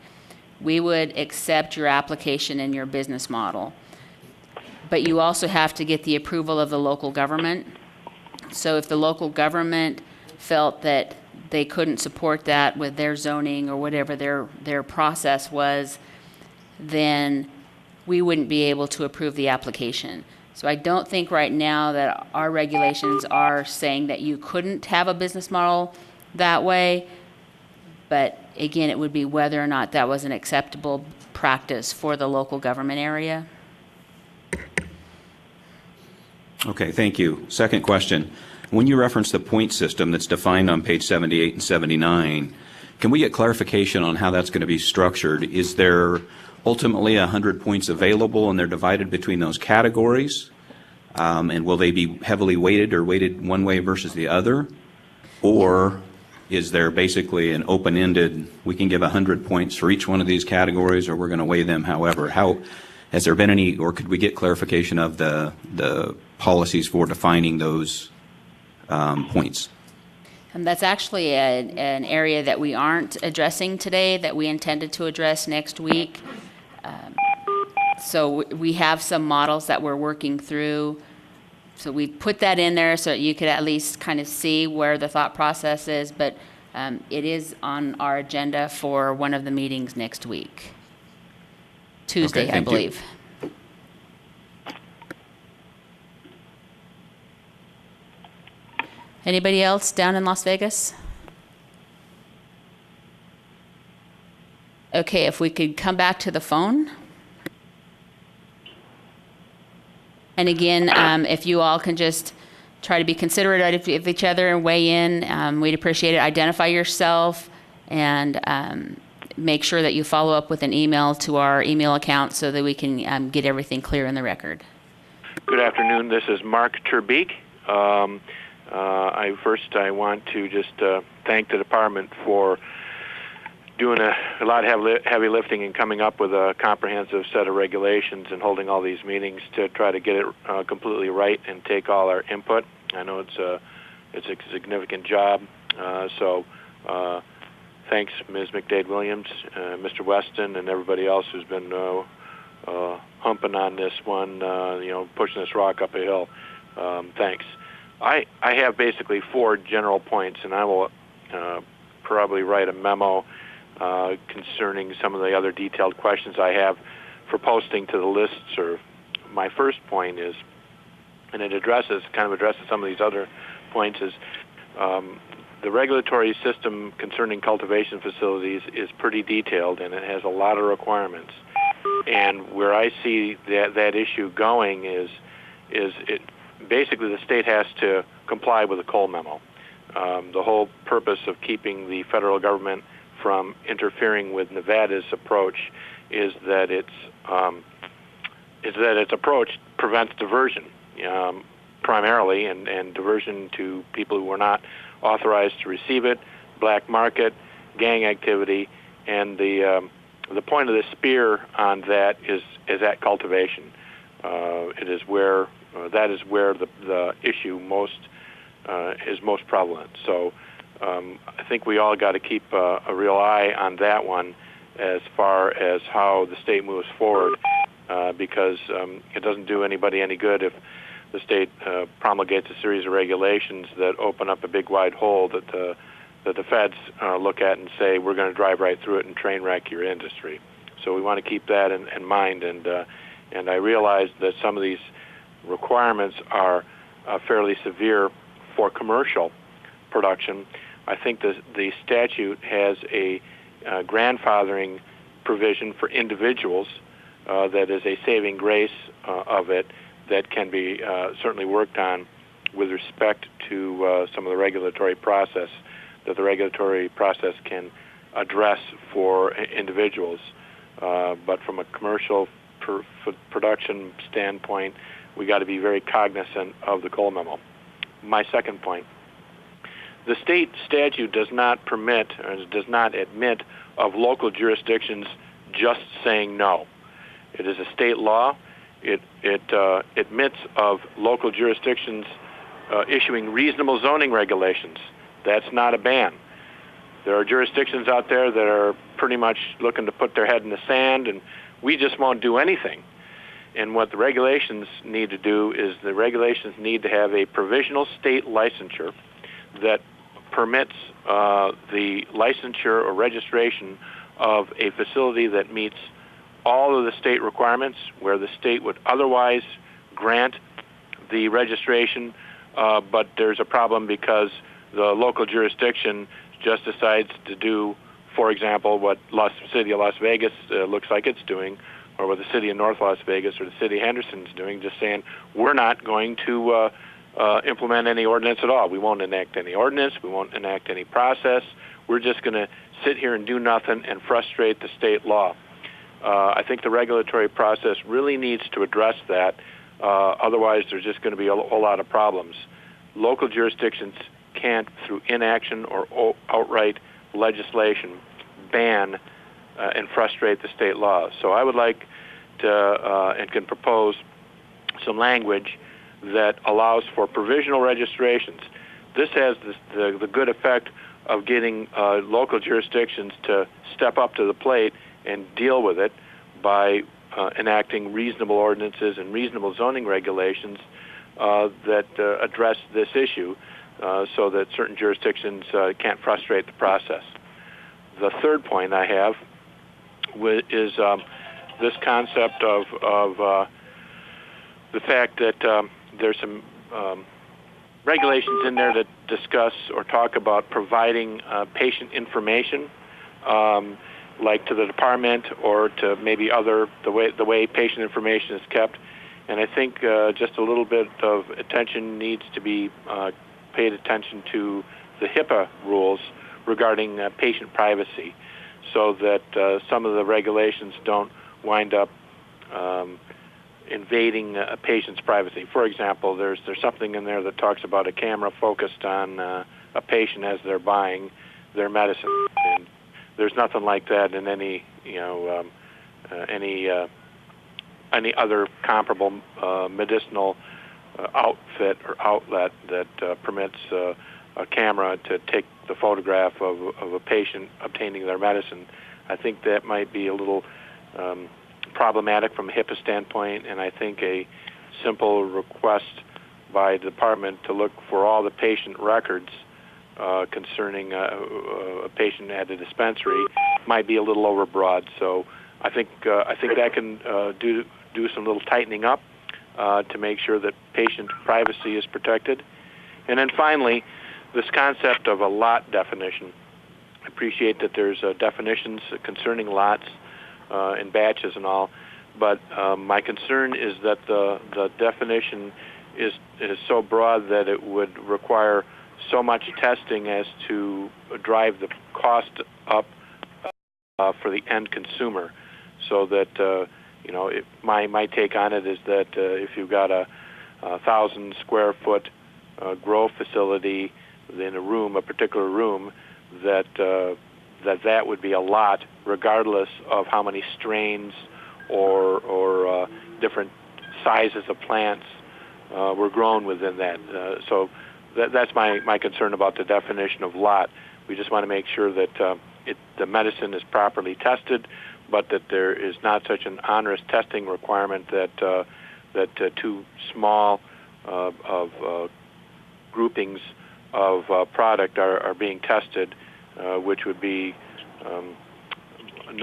we would accept your application and your business model. But you also have to get the approval of the local government. So if the local government felt that they couldn't support that with their zoning or whatever their process was, then we wouldn't be able to approve the application. So I don't think right now that our regulations are saying that you couldn't have a business model that way, but again, it would be whether or not that was an acceptable practice for the local government area. Okay, thank you. Second question. When you reference the point system that's defined on page 78 and 79, can we get clarification on how that's going to be structured? Is there ultimately 100 points available and they're divided between those categories? And will they be heavily weighted or weighted one way versus the other? Or is there basically an open-ended, we can give 100 points for each one of these categories, or we're going to weigh them however? Has there been any, or could we get clarification of the policies for defining those points? And that's actually an area that we aren't addressing today, that we intended to address next week. So we have some models that we're working through. So we put that in there so that you could at least kind of see where the thought process is, but it is on our agenda for one of the meetings next week. Tuesday, Okay, I thank you. believe. Anybody else down in Las Vegas? Okay, if we could come back to the phone. And again, if you all can just try to be considerate of each other and weigh in, we'd appreciate it. Identify yourself and make sure that you follow up with an email to our email account so that we can get everything clear in the record. Good afternoon. This is Mark Terbeek. I want to just thank the department for doing a lot of heavy lifting and coming up with a comprehensive set of regulations and holding all these meetings to try to get it completely right and take all our input. I know it's a significant job. So thanks, Ms. McDade-Williams, Mr. Weston, and everybody else who's been humping on this one, pushing this rock up a hill. Thanks. I have basically 4 general points, and I will probably write a memo concerning some of the other detailed questions I have for posting to the listserv. My first point is, and it addresses some of these other points, is the regulatory system concerning cultivation facilities is pretty detailed, and it has a lot of requirements. And where I see that issue going is it basically the state has to comply with the Cole memo. The whole purpose of keeping the federal government from interfering with Nevada's approach is that its approach prevents diversion, primarily, and diversion to people who are not authorized to receive it, black market, gang activity, and the point of the spear on that is at cultivation. It is where that is where the issue is most prevalent. So I think we all got to keep a real eye on that one as far as how the state moves forward, because it doesn't do anybody any good if the state promulgates a series of regulations that open up a big wide hole that the feds look at and say, we're going to drive right through it and train wreck your industry. So we want to keep that in mind. And I realize that some of these requirements are fairly severe for commercial production. I think the statute has a grandfathering provision for individuals that is a saving grace of it that can be certainly worked on with respect to some of the regulatory process that the regulatory process can address for individuals. But from a commercial production standpoint, we got to be very cognizant of the Cole memo. My second point, the state statute does not permit or does not admit of local jurisdictions just saying no. It is a state law. It admits of local jurisdictions issuing reasonable zoning regulations. That's not a ban. There are jurisdictions out there that are pretty much looking to put their head in the sand, and we just won't do anything. And what the regulations need to do is the regulations need to have a provisional state licensure that permits the licensure or registration of a facility that meets all of the state requirements, where the state would otherwise grant the registration, but there's a problem because the local jurisdiction just decides to do, for example, what city of Las Vegas looks like it's doing, or what the city of North Las Vegas or the city of Henderson is doing, just saying, we're not going to implement any ordinance at all. We won't enact any ordinance. We won't enact any process. We're just going to sit here and do nothing and frustrate the state law. I think the regulatory process really needs to address that Otherwise, there's just going to be a whole lot of problems. Local jurisdictions can't, through inaction or outright legislation, ban and frustrate the state laws. So I would like to and can propose some language that allows for provisional registrations. This has the good effect of getting local jurisdictions to step up to the plate and deal with it by enacting reasonable ordinances and reasonable zoning regulations that address this issue so that certain jurisdictions can't frustrate the process. The third point I have is this concept of the fact that there's some regulations in there that discuss or talk about providing patient information, like to the department or to maybe the way patient information is kept. And I think just a little bit of attention needs to be paid attention to the HIPAA rules regarding patient privacy, so that some of the regulations don't wind up invading a patient's privacy. For example, there's something in there that talks about a camera focused on a patient as they're buying their medicine, and there's nothing like that in any any other comparable medicinal outfit or outlet that permits a camera to take the photograph of a patient obtaining their medicine. I think that might be a little problematic from a HIPAA standpoint, and I think a simple request by the department to look for all the patient records concerning a patient at a dispensary might be a little overbroad. So I think that can do some little tightening up to make sure that patient privacy is protected. And then finally, this concept of a lot definition. I appreciate that there's definitions concerning lots and batches and all, but my concern is that the definition is so broad that it would require so much testing as to drive the cost up for the end consumer. So that my take on it is that if you've got a 1,000 square foot grow facility in a particular room, that would be a lot, regardless of how many strains or different sizes of plants were grown within that. So that's my concern about the definition of lot. We just want to make sure that the medicine is properly tested, but that there is not such an onerous testing requirement that too small of groupings of product are being tested, which would be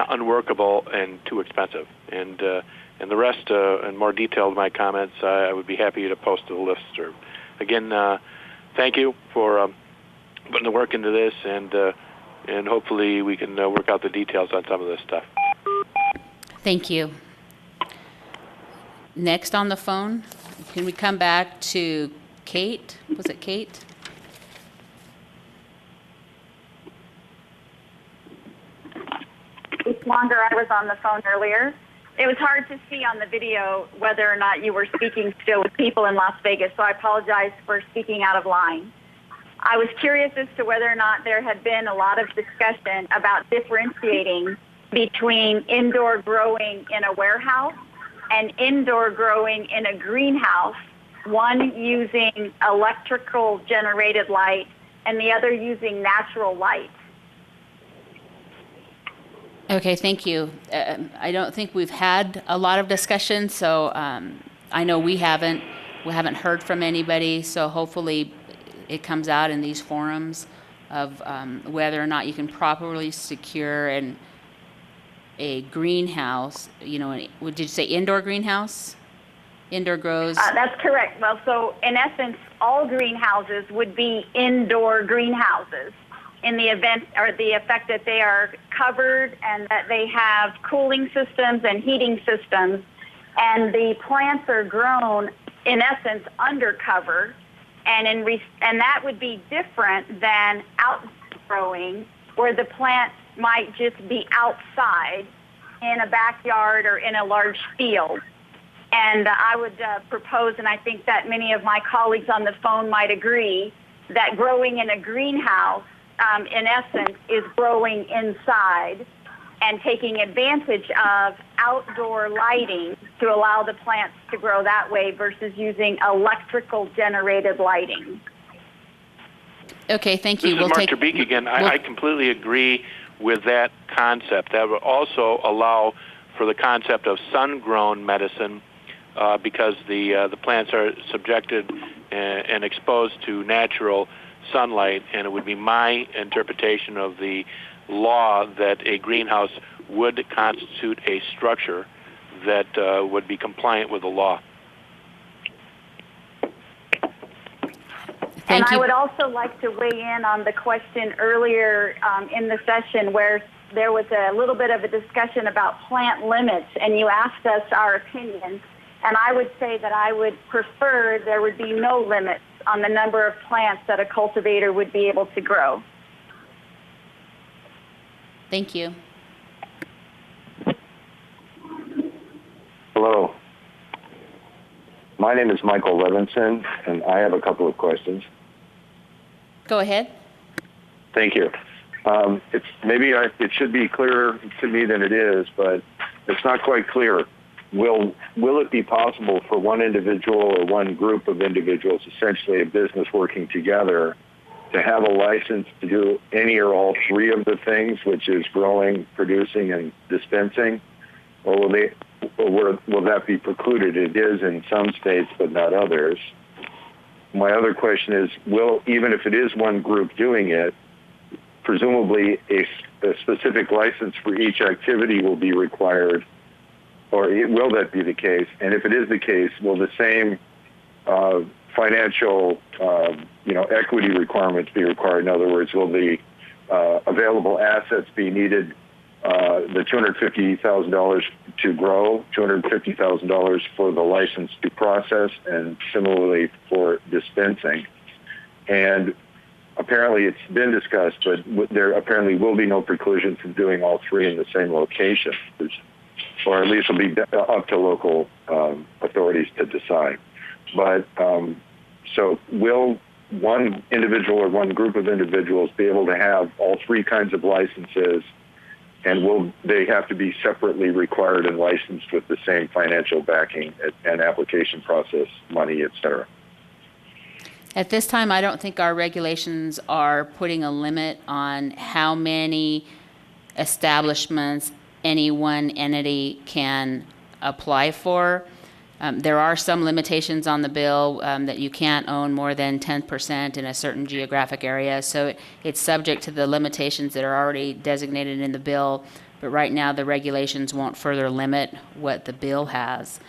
unworkable and too expensive. And the rest, and more detailed my comments, I would be happy to post to the listserv. Again, thank you for putting the work into this, and hopefully we can work out the details on some of this stuff. Thank you. Next on the phone, can we come back to Kate? Was it Kate? It's longer. I was on the phone earlier. It was hard to see on the video whether or not you were speaking still with people in Las Vegas, so I apologize for speaking out of line. I was curious as to whether or not there had been a lot of discussion about differentiating between indoor growing in a warehouse and indoor growing in a greenhouse, one using electrical generated light and the other using natural light. Okay, thank you. I don't think we've had a lot of discussion, so I know we haven't heard from anybody, so hopefully it comes out in these forums of whether or not you can properly secure a greenhouse, did you say indoor greenhouse? Indoor grows? That's correct. Well, so in essence, all greenhouses would be indoor greenhouses in the event or the effect that they are covered and that they have cooling systems and heating systems, and the plants are grown, in essence, under cover, and that would be different than outgrowing, where the plant might just be outside in a backyard or in a large field. And I would propose, and I think that many of my colleagues on the phone might agree, that growing in a greenhouse, in essence, is growing inside and taking advantage of outdoor lighting to allow the plants to grow that way versus using electrical generated lighting. Okay, thank you. This is Mark Trabeke again. I completely agree with that concept. That would also allow for the concept of sun-grown medicine because the plants are subjected and exposed to natural sunlight, and it would be my interpretation of the law that a greenhouse would constitute a structure that would be compliant with the law. And I would also like to weigh in on the question earlier in the session where there was a little bit of a discussion about plant limits, and you asked us our opinion. And I would say that I would prefer there would be no limits on the number of plants that a cultivator would be able to grow. Thank you. Hello. My name is Michael Levinson, and I have a couple of questions. Go ahead. Thank you. It should be clearer to me than it is, but it's not quite clear. Will it be possible for one individual or one group of individuals, essentially a business working together, to have a license to do any or all three of the things, which is growing, producing, and dispensing? Or will that be precluded? It is in some states, but not others. My other question is, even if it is one group doing it, presumably a specific license for each activity will be required, or will that be the case? And if it is the case, will the same financial, equity requirements be required? In other words, will the available assets be needed? The $250,000 to grow, $250,000 for the license to process, and similarly for dispensing. And apparently it's been discussed, but there apparently will be no preclusion from doing all three in the same location, or at least it'll be up to local authorities to decide. But so will one individual or one group of individuals be able to have all three kinds of licenses, and will they have to be separately required and licensed with the same financial backing and application process, money, et cetera? At this time, I don't think our regulations are putting a limit on how many establishments any one entity can apply for. There are some limitations on the bill that you can't own more than 10% in a certain geographic area. So it's subject to the limitations that are already designated in the bill. But right now, the regulations won't further limit what the bill has.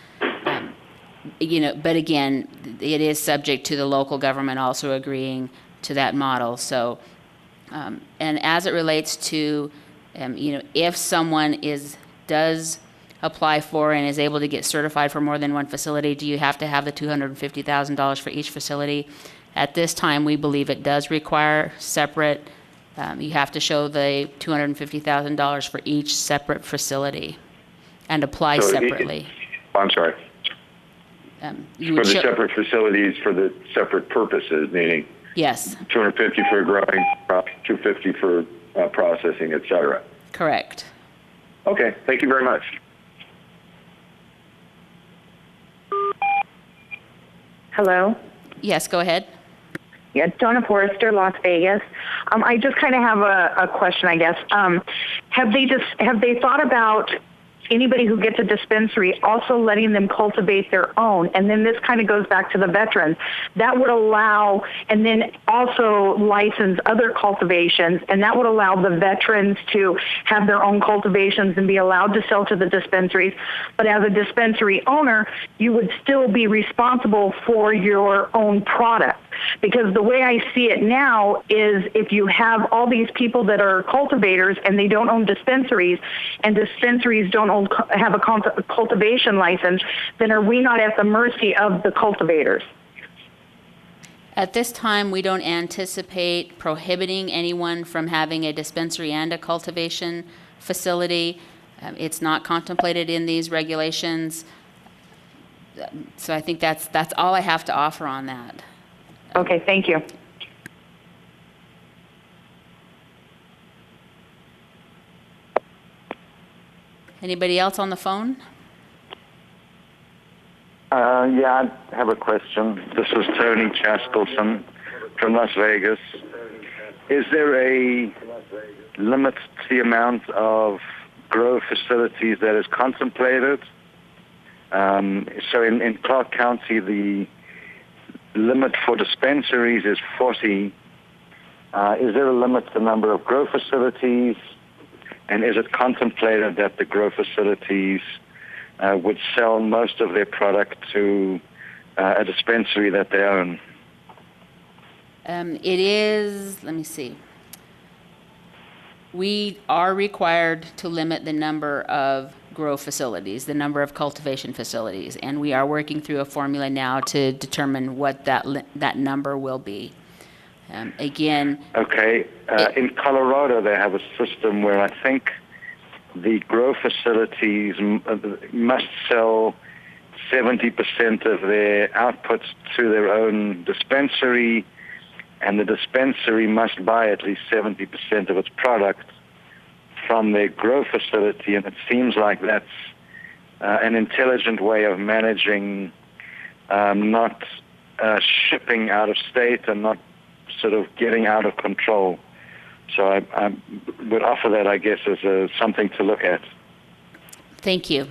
But again, it is subject to the local government also agreeing to that model. So, and as it relates to, if someone does apply for and is able to get certified for more than one facility, do you have to have the $250,000 for each facility? At this time, we believe it does require separate. You have to show the $250,000 for each separate facility and apply separately. I'm sorry. For the separate facilities for the separate purposes, meaning yes, $250 for growing, $250 for processing, et cetera. Correct. Okay, thank you very much. Hello? Yes, go ahead. Yeah, Donna Forrester, Las Vegas. I just kind of have a question, I guess. Have they thought about anybody who gets a dispensary also letting them cultivate their own? And then this kind of goes back to the veterans. That would allow, and then also license other cultivations, and that would allow the veterans to have their own cultivations and be allowed to sell to the dispensaries. But as a dispensary owner, you would still be responsible for your own product. Because the way I see it now is if you have all these people that are cultivators and they don't own dispensaries, and dispensaries don't have a cultivation license, then are we not at the mercy of the cultivators? At this time, we don't anticipate prohibiting anyone from having a dispensary and a cultivation facility. It's not contemplated in these regulations. So I think that's all I have to offer on that. Okay, thank you. Anybody else on the phone? Yeah, I have a question. This is Tony Chastelson from Las Vegas. Is there a limit to the amount of grow facilities that is contemplated? So in Clark County, the limit for dispensaries is 40. Is there a limit to the number of grow facilities? And is it contemplated that the grow facilities would sell most of their product to a dispensary that they own? It is, let me see. We are required to limit the number of grow facilities, the number of cultivation facilities, and we are working through a formula now to determine what that number will be. Again. Okay. In Colorado, they have a system where I think the grow facilities must sell 70% of their outputs to their own dispensary, and the dispensary must buy at least 70% of its product from their grow facility, and it seems like that's an intelligent way of managing not shipping out of state and not sort of getting out of control. So I would offer that, I guess, as something to look at. Thank you.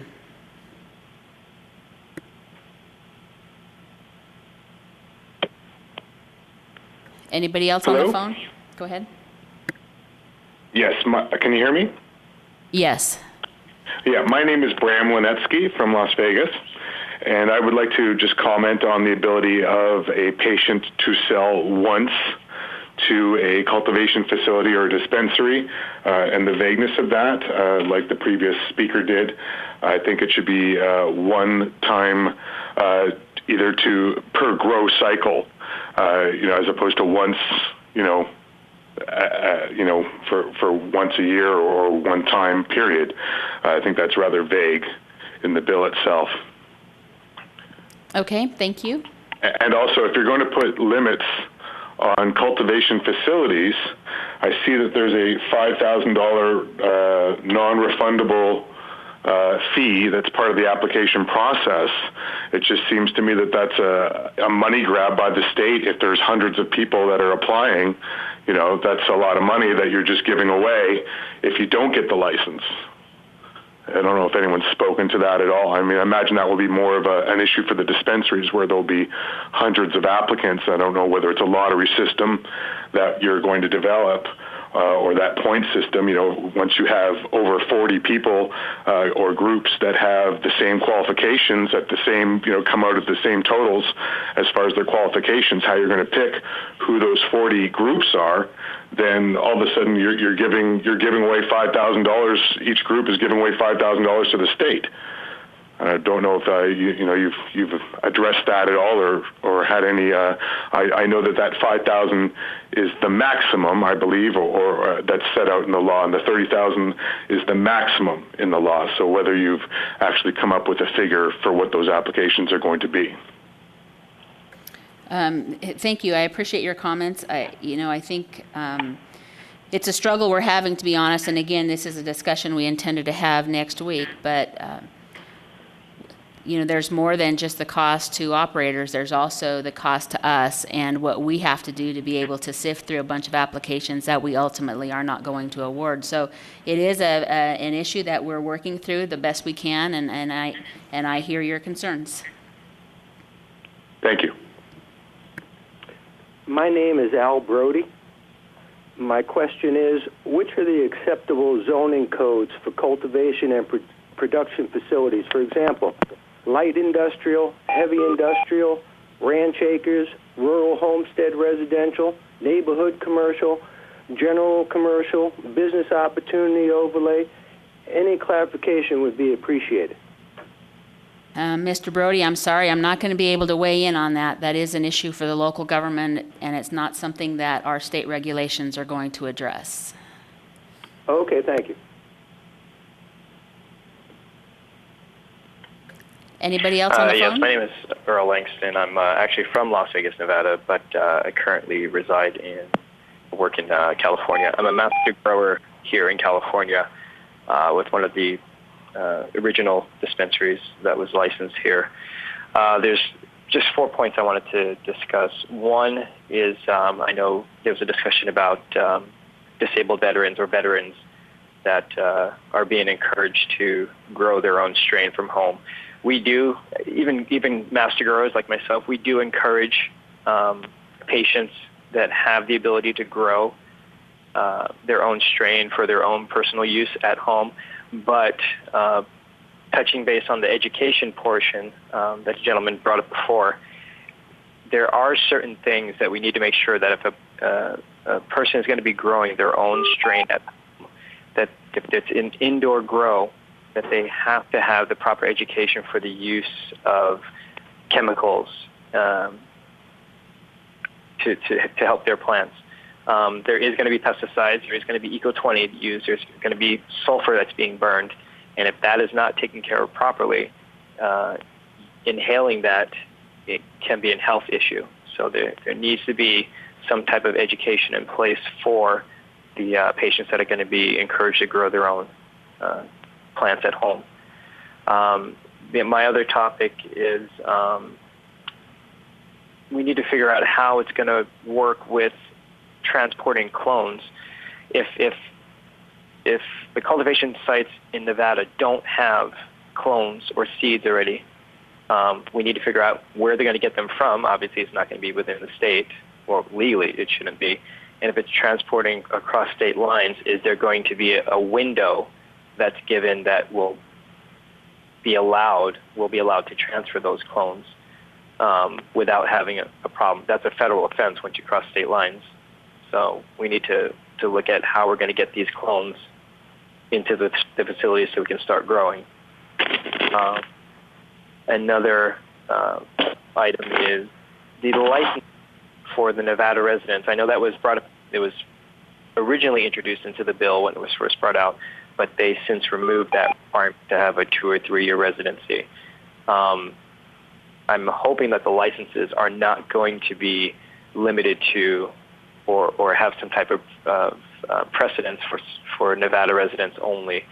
Anybody else Hello? on the phone? Go ahead. Yes, can you hear me? Yes. Yeah, my name is Bram Linetsky from Las Vegas, and I would like to just comment on the ability of a patient to sell once to a cultivation facility or a dispensary, and the vagueness of that, like the previous speaker did. I think it should be one time either per grow cycle, as opposed to once, for once a year or one time period. I think that's rather vague in the bill itself. Okay, thank you. And also, if you're going to put limits on cultivation facilities, I see that there's a $5,000 non-refundable fee that's part of the application process. It just seems to me that that's a money grab by the state. If there's hundreds of people that are applying, that's a lot of money that you're just giving away if you don't get the license. I don't know if anyone's spoken to that at all. I mean, I imagine that will be more of an issue for the dispensaries where there'll be hundreds of applicants. I don't know whether it's a lottery system that you're going to develop or that point system. Once you have over 40 people or groups that have the same qualifications at the same, come out at the same totals as far as their qualifications, how you're going to pick who those 40 groups are, then all of a sudden you're giving away $5,000. Each group is giving away $5,000 to the state. I don't know if you've addressed that at all or had any. I know that 5,000 is the maximum, I believe, or that's set out in the law, and the 30,000 is the maximum in the law. So whether you've actually come up with a figure for what those applications are going to be. Thank you. I appreciate your comments. I think it's a struggle we're having, to be honest. And again, this is a discussion we intended to have next week, but. There's more than just the cost to operators. There's also the cost to us and what we have to do to be able to sift through a bunch of applications that we ultimately are not going to award. So it is an issue that we're working through the best we can, and I hear your concerns. Thank you. My name is Al Brody. My question is, which are the acceptable zoning codes for cultivation and production facilities? For example, light industrial, heavy industrial, ranch acres, rural homestead residential, neighborhood commercial, general commercial, business opportunity overlay. Any clarification would be appreciated. Mr. Brody, I'm sorry, I'm not going to be able to weigh in on that. That is an issue for the local government, and it's not something that our state regulations are going to address. Okay, thank you. Anybody else on the phone? Yes, my name is Earl Langston. I'm actually from Las Vegas, Nevada, but I currently work in California. I'm a master grower here in California with one of the original dispensaries that was licensed here. There's just 4 points I wanted to discuss. One is I know there was a discussion about disabled veterans or veterans that are being encouraged to grow their own strain from home. We do, even master growers like myself, we do encourage patients that have the ability to grow their own strain for their own personal use at home. But touching base on the education portion that the gentleman brought up before, there are certain things that we need to make sure that if a person is going to be growing their own strain at home, that if it's an indoor grow, that they have to have the proper education for the use of chemicals to help their plants. There is going to be pesticides, there is going to be Eco-20 used, there's going to be sulfur that's being burned, and if that is not taken care of properly, inhaling that, it can be a health issue. So there needs to be some type of education in place for the patients that are going to be encouraged to grow their own plants at home. My other topic is we need to figure out how it's going to work with transporting clones. If the cultivation sites in Nevada don't have clones or seeds already, we need to figure out where they're going to get them from. Obviously, it's not going to be within the state, or legally it shouldn't be. And if it's transporting across state lines, is there going to be a window that's given that will be allowed to transfer those clones without having a problem? That's a federal offense once you cross state lines. So we need to look at how we're going to get these clones into the facilities so we can start growing. Another item is the license for the Nevada residents. I know that was brought up. It was originally introduced into the bill when it was first brought out, but they since removed that requirement to have a 2 or 3 year residency. I'm hoping that the licenses are not going to be limited to or have some type of precedence for Nevada residents only,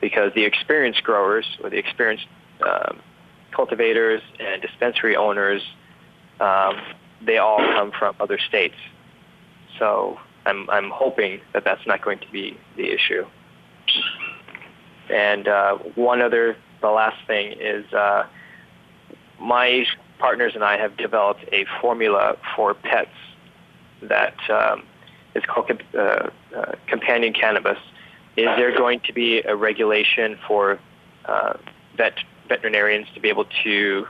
because the experienced growers or the experienced cultivators and dispensary owners, they all come from other states. So I'm hoping that that's not going to be the issue. And the last thing is my partners and I have developed a formula for pets that is called companion cannabis. Is there going to be a regulation for veterinarians to be able to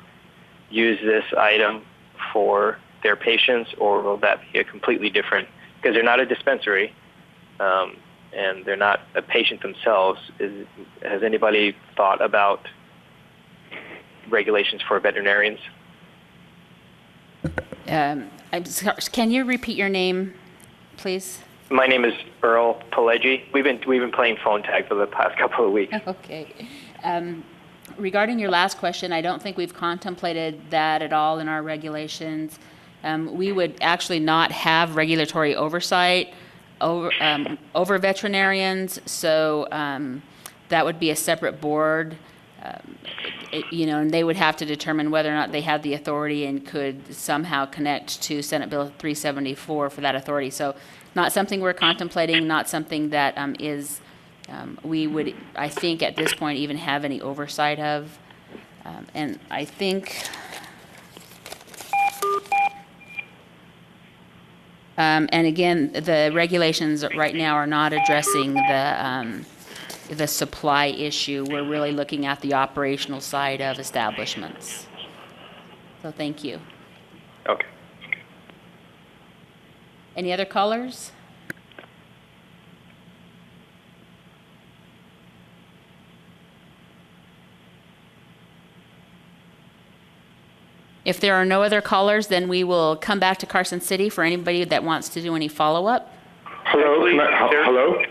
use this item for their patients, or will that be a completely different, because they're not a dispensary and they're not a patient themselves? Has anybody thought about regulations for veterinarians? Can you repeat your name, please? My name is Earl Pileggi. We've been playing phone tag for the past couple of weeks. Okay. Regarding your last question, I don't think we've contemplated that at all in our regulations. We would actually not have regulatory oversight over veterinarians, so that would be a separate board. And they would have to determine whether or not they have the authority and could somehow connect to Senate Bill 374 for that authority. So not something we're contemplating, not something that we would, I think, at this point even have any oversight of. And I think, and again, the regulations right now are not addressing the supply issue. We're really looking at the operational side of establishments. So thank you. Okay. Any other callers? If there are no other callers, then we will come back to Carson City for anybody that wants to do any follow-up. Hello? Hello?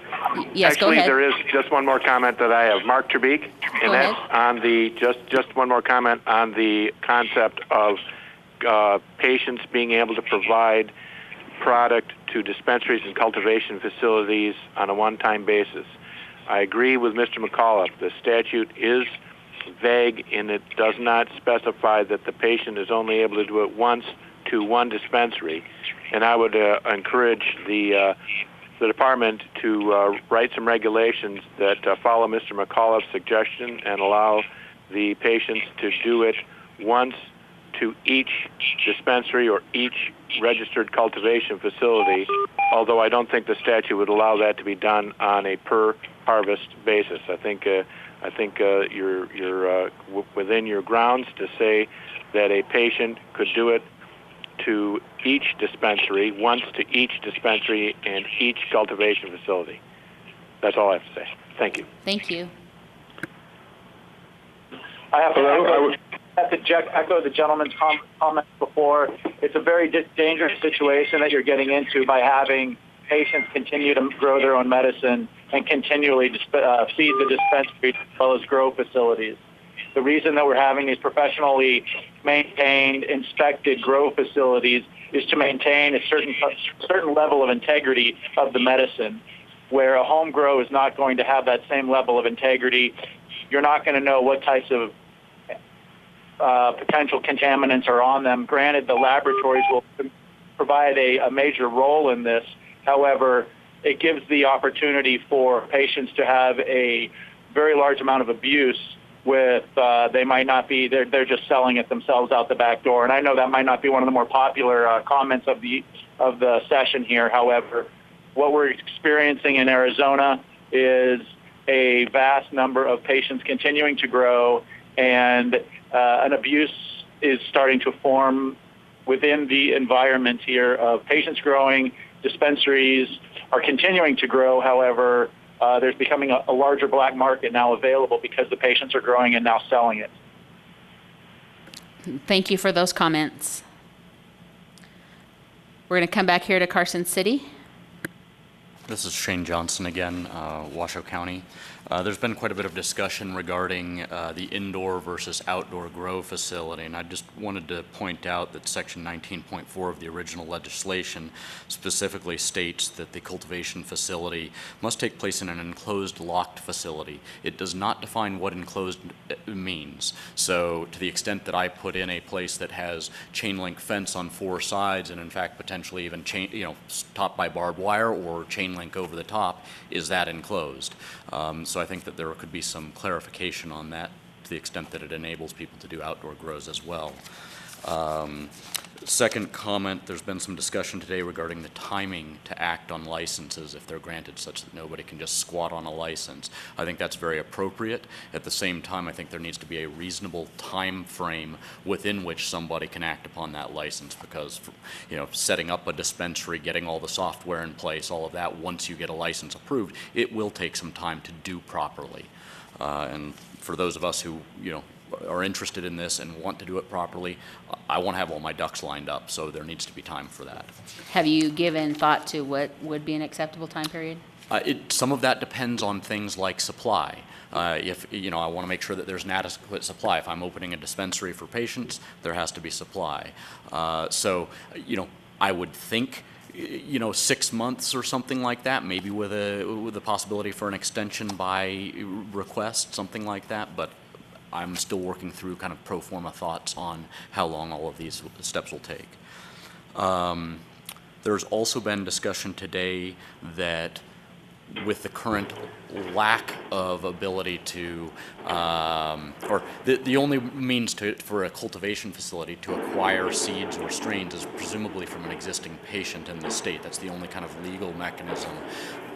Yes, go Actually, ahead. there is just one more comment that I have. Mark Trebeek, and that's on the, just one more comment on the concept of patients being able to provide product to dispensaries and cultivation facilities on a one-time basis. I agree with Mr. McAuliffe. The statute is vague and it does not specify that the patient is only able to do it once to one dispensary. And I would encourage the department to write some regulations that follow Mr. McAuliffe's suggestion and allow the patients to do it once to each dispensary or each registered cultivation facility, although I don't think the statute would allow that to be done on a per harvest basis. I think you're within your grounds to say that a patient could do it to each dispensary, once to each dispensary and each cultivation facility. That's all I have to say. Thank you. Thank you. I have to echo the gentleman's comments before. It's a very dangerous situation that you're getting into by having patients continue to grow their own medicine and continually feed the dispensary as well as grow facilities. The reason that we're having these professionally maintained, inspected grow facilities is to maintain a certain level of integrity of the medicine, where a home grow is not going to have that same level of integrity. You're not going to know what types of potential contaminants are on them. Granted, the laboratories will provide a major role in this. However, it gives the opportunity for patients to have a very large amount of abuse with they might not be, they're just selling it themselves out the back door. And I know that might not be one of the more popular comments of the session here. However, what we're experiencing in Arizona is a vast number of patients continuing to grow, and an abuse is starting to form within the environment here of patients growing. Dispensaries are continuing to grow. However, there's becoming a larger black market now available because the patients are growing and now selling it. Thank you for those comments. We're going to come back here to Carson City. This is Shane Johnson again, Washoe County. There's been quite a bit of discussion regarding the indoor versus outdoor grow facility, and I just wanted to point out that Section 19.4 of the original legislation specifically states that the cultivation facility must take place in an enclosed, locked facility. It does not define what enclosed means. So to the extent that I put in a place that has chain link fence on 4 sides and in fact potentially even topped by barbed wire or chain link over the top, is that enclosed? So I think that there could be some clarification on that to the extent that it enables people to do outdoor grows as well. Second comment, there's been some discussion today regarding the timing to act on licenses if they're granted such that nobody can just squat on a license. I think that's very appropriate. At the same time, I think there needs to be a reasonable time frame within which somebody can act upon that license, because setting up a dispensary, getting all the software in place, all of that, once you get a license approved, it will take some time to do properly. And for those of us who are interested in this and want to do it properly, I want to have all my ducks lined up, so there needs to be time for that. Have you given thought to what would be an acceptable time period? Some of that depends on things like supply. If I want to make sure that there's an adequate supply. If I'm opening a dispensary for patients, there has to be supply. So I would think 6 months or something like that, maybe with a possibility for an extension by request, something like that. But I'm still working through kind of pro forma thoughts on how long all of these steps will take. There's also been discussion today that with the current lack of ability to, or the only means for a cultivation facility to acquire seeds or strains is presumably from an existing patient in the state. That's the only kind of legal mechanism.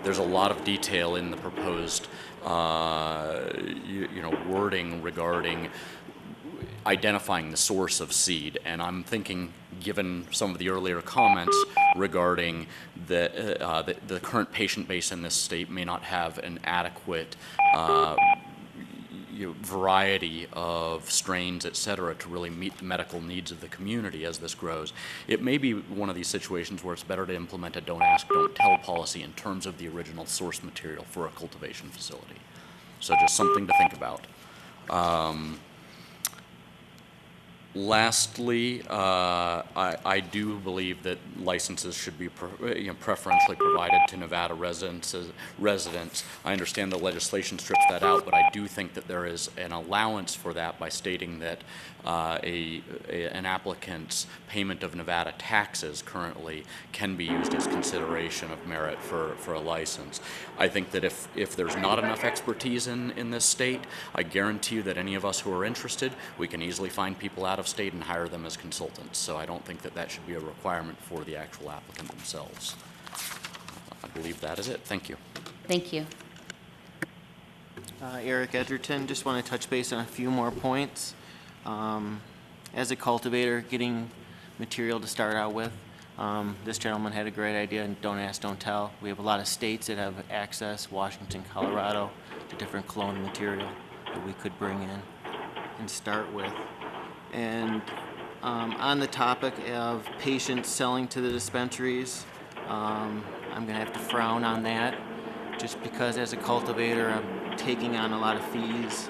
There's a lot of detail in the proposed wording regarding identifying the source of seed, and I'm thinking, given some of the earlier comments regarding the current patient base in this state may not have an adequate variety of strains, et cetera, to really meet the medical needs of the community as this grows. It may be one of these situations where it's better to implement a don't ask, don't tell policy in terms of the original source material for a cultivation facility. So just something to think about. Lastly, I do believe that licenses should be preferentially provided to Nevada residents. I understand the legislation strips that out, but I do think that there is an allowance for that by stating that an applicant's payment of Nevada taxes currently can be used as consideration of merit for a license. I think that if there's not enough expertise in this state, I guarantee you that any of us who are interested, we can easily find people out of state and hire them as consultants. So I don't think that that should be a requirement for the actual applicant themselves. I believe that is it. Thank you. Thank you. Eric Edgerton, just want to touch base on a few more points. As a cultivator, getting material to start out with, this gentleman had a great idea, and don't ask, don't tell. We have a lot of states that have access, Washington, Colorado, to different clone material that we could bring in and start with. And on the topic of patients selling to the dispensaries, I'm going to have to frown on that, just because as a cultivator, I'm taking on a lot of fees.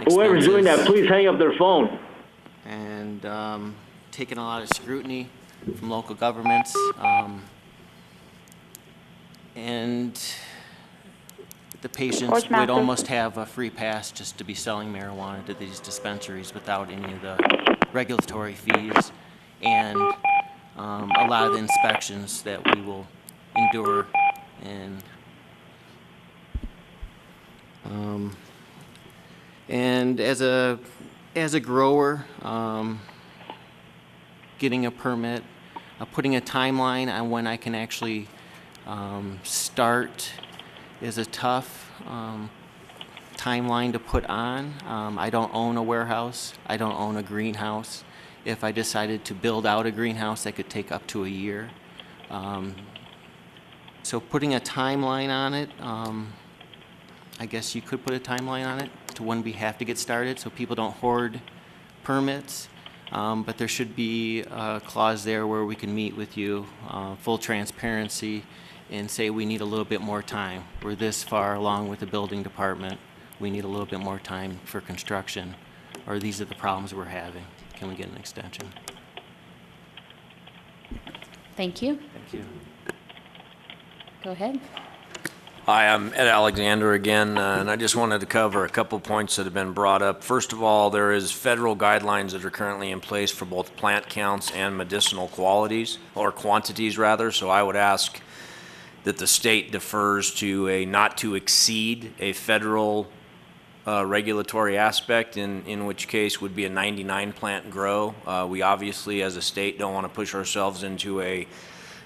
Whoever's doing that, please hang up their phone. And taking a lot of scrutiny from local governments. And the patients would almost have a free pass just to be selling marijuana to these dispensaries without any of the regulatory fees and a lot of the inspections that we will endure. And as a grower, getting a permit, putting a timeline on when I can actually start is a tough timeline to put on. I don't own a warehouse. I don't own a greenhouse. If I decided to build out a greenhouse, that could take up to a year. So putting a timeline on it, I guess you could put a timeline on it to when we have to get started so people don't hoard permits. But there should be a clause there where we can meet with you, full transparency, and say we need a little bit more time. We're this far along with the building department. We need a little bit more time for construction, or these are the problems we're having. Can we get an extension? Thank you. Thank you. Go ahead. Hi, I'm Ed Alexander again, and I just wanted to cover a couple points that have been brought up. First of all, there is federal guidelines that are currently in place for both plant counts and medicinal qualities, or quantities rather, so I would ask that the state defers to a not to exceed a federal regulatory aspect, in which case would be a 99 plant grow. We obviously as a state don't want to push ourselves into a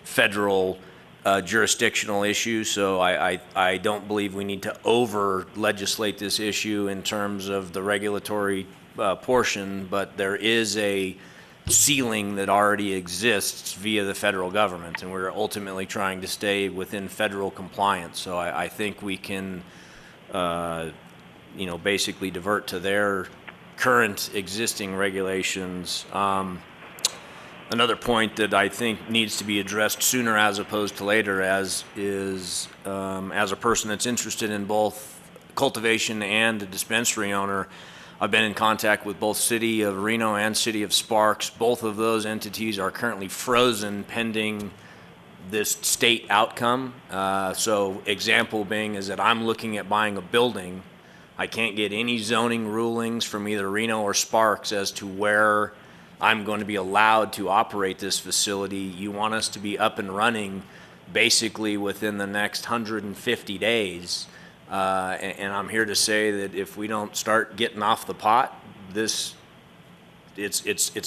federal jurisdictional issue, so I don't believe we need to over legislate this issue in terms of the regulatory portion, but there is a ceiling that already exists via the federal government, and we're ultimately trying to stay within federal compliance. So I think we can, basically divert to their current existing regulations. Another point that I think needs to be addressed sooner as opposed to later as a person that's interested in both cultivation and a dispensary owner, I've been in contact with both City of Reno and City of Sparks. Both of those entities are currently frozen pending this state outcome. So example being is that I'm looking at buying a building. I can't get any zoning rulings from either Reno or Sparks as to where I'm going to be allowed to operate this facility. You want us to be up and running basically within the next 150 days. And I'm here to say that if we don't start getting off the pot, it's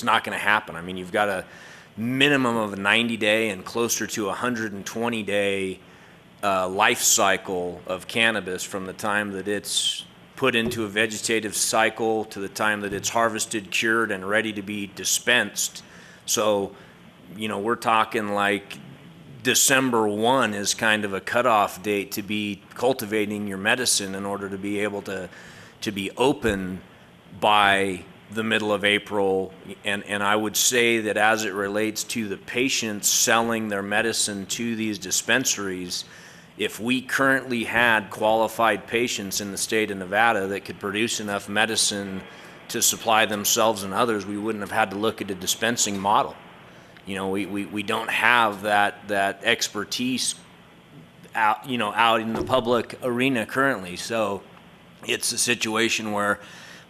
not going to happen. I mean, you've got a minimum of a 90-day and closer to a 120-day life cycle of cannabis from the time that it's put into a vegetative cycle to the time that it's harvested, cured, and ready to be dispensed. So, we're talking like December 1 is kind of a cutoff date to be cultivating your medicine in order to be able to to be open by the middle of April. And I would say that as it relates to the patients selling their medicine to these dispensaries, if we currently had qualified patients in the state of Nevada that could produce enough medicine to supply themselves and others, we wouldn't have had to look at a dispensing model. You know, we don't have that expertise out in the public arena currently. So it's a situation where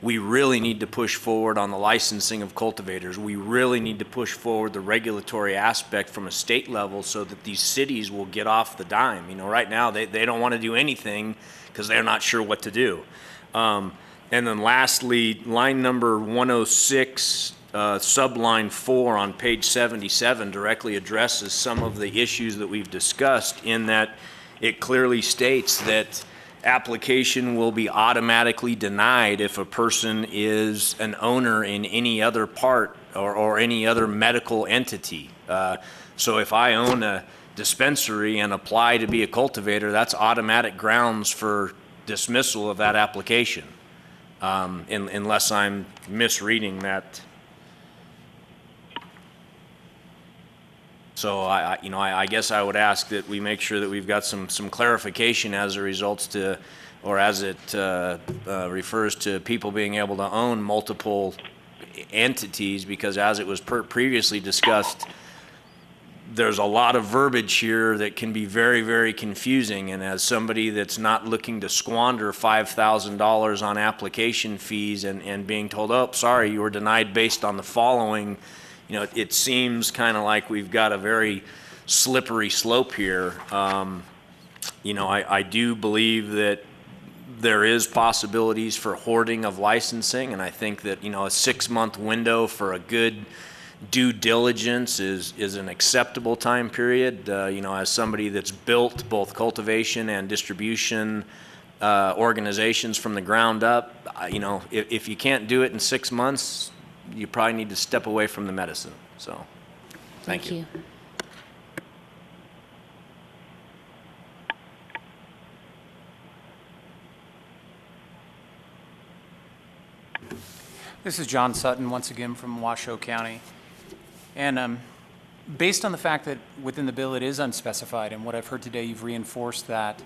we really need to push forward on the licensing of cultivators. We really need to push forward the regulatory aspect from a state level so that these cities will get off the dime. You know, right now they don't want to do anything because they're not sure what to do. And then lastly, line number 106, subline 4 on page 77 directly addresses some of the issues that we've discussed, in that it clearly states that application will be automatically denied if a person is an owner in any other part or any other medical entity. So if I own a dispensary and apply to be a cultivator, that's automatic grounds for dismissal of that application, unless I'm misreading that. So I guess I would ask that we make sure that we've got some clarification as it results to, or as it refers to people being able to own multiple entities, because as it was previously discussed, there's a lot of verbiage here that can be very, very confusing. And as somebody that's not looking to squander $5,000 on application fees and being told, oh, sorry, you were denied based on the following, you know, it seems kind of like we've got a very slippery slope here. You know, I do believe that there is possibilities for hoarding of licensing, and I think that, you know, a 6-month window for a good due diligence is an acceptable time period. You know, as somebody that's built both cultivation and distribution organizations from the ground up, you know, if you can't do it in 6 months, you probably need to step away from the medicine. So, thank you. This is John Sutton once again from Washoe County. And based on the fact that within the bill it is unspecified, and what I've heard today, you've reinforced that,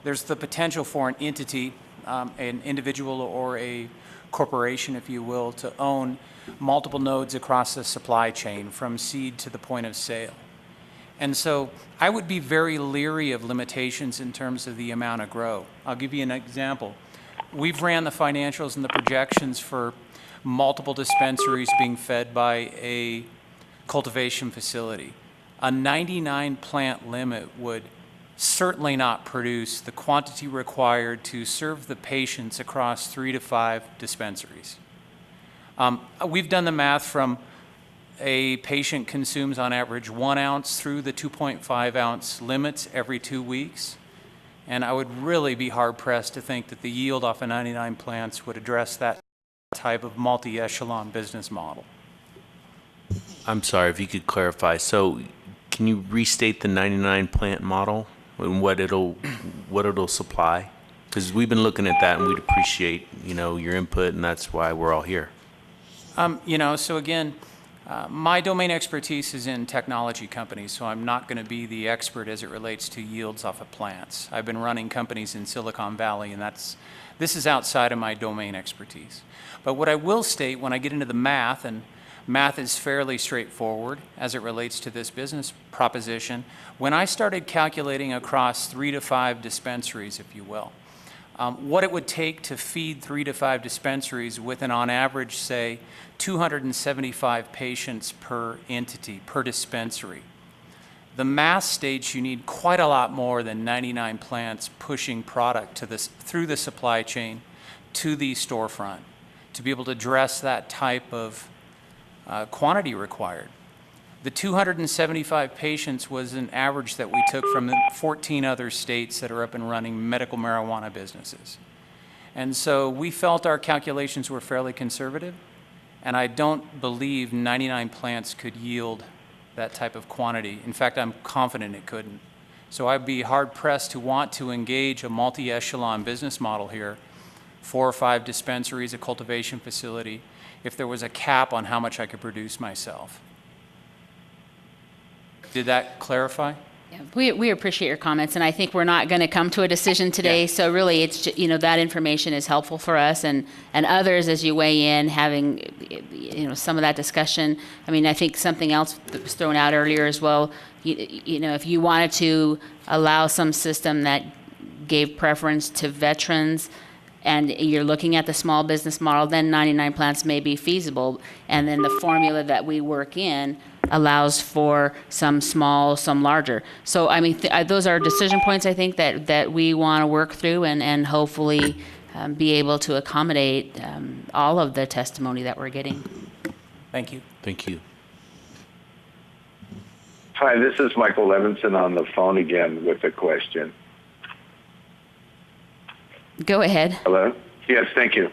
there's the potential for an entity, an individual or a corporation, if you will, to own multiple nodes across the supply chain from seed to the point of sale. And so I would be very leery of limitations in terms of the amount of grow. I'll give you an example. We've ran the financials and the projections for multiple dispensaries being fed by a cultivation facility. A 99 plant limit would certainly not produce the quantity required to serve the patients across 3 to 5 dispensaries. We've done the math from a patient consumes on average 1 ounce through the 2.5 ounce limits every 2 weeks. And I would really be hard pressed to think that the yield off of 99 plants would address that type of multi-echelon business model. I'm sorry, if you could clarify. So can you restate the 99 plant model and what it'll supply? Because we've been looking at that and we'd appreciate, you know, your input, and that's why we're all here. You know, so again, my domain expertise is in technology companies, so I'm not going to be the expert as it relates to yields off of plants. I've been running companies in Silicon Valley, and this is outside of my domain expertise. But what I will state when I get into the math, and math is fairly straightforward as it relates to this business proposition, when I started calculating across 3 to 5 dispensaries, if you will, what it would take to feed 3 to 5 dispensaries with an on average, say, 275 patients per entity, per dispensary. The math states you need quite a lot more than 99 plants pushing product through the supply chain to the storefront to be able to address that type of quantity required. The 275 patients was an average that we took from the 14 other states that are up and running medical marijuana businesses. And so we felt our calculations were fairly conservative, and I don't believe 99 plants could yield that type of quantity. In fact, I'm confident it couldn't. So I'd be hard-pressed to want to engage a multi-echelon business model here 4 or 5 dispensaries, a cultivation facility, if there was a cap on how much I could produce myself. Did that clarify? Yeah, we appreciate your comments, and I think we're not going to come to a decision today. Yeah. So really, it's just, that information is helpful for us and others as you weigh in, having some of that discussion. I mean, I think something else that was thrown out earlier as well. If you wanted to allow some system that gave preference to veterans, and you're looking at the small business model, then 99 plants may be feasible. And then the formula that we work in allows for some small, some larger. So, I mean, those are decision points, I think, that we want to work through and hopefully be able to accommodate all of the testimony that we're getting. Thank you. Thank you. Hi, this is Michael Levinson on the phone again with a question. Go ahead. Hello? Yes, thank you.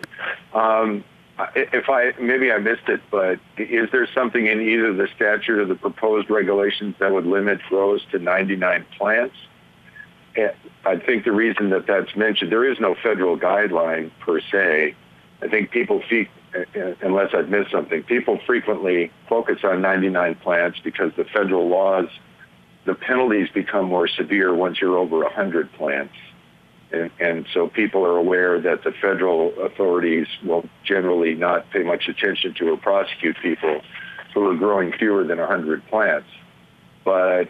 Maybe I missed it, but is there something in either the statute or the proposed regulations that would limit grows to 99 plants? I think the reason that that's mentioned, there is no federal guideline per se. I think people, unless I've missed something, people frequently focus on 99 plants because the federal laws, the penalties become more severe once you're over 100 plants. And so people are aware that the federal authorities will generally not pay much attention to or prosecute people who are growing fewer than 100 plants. But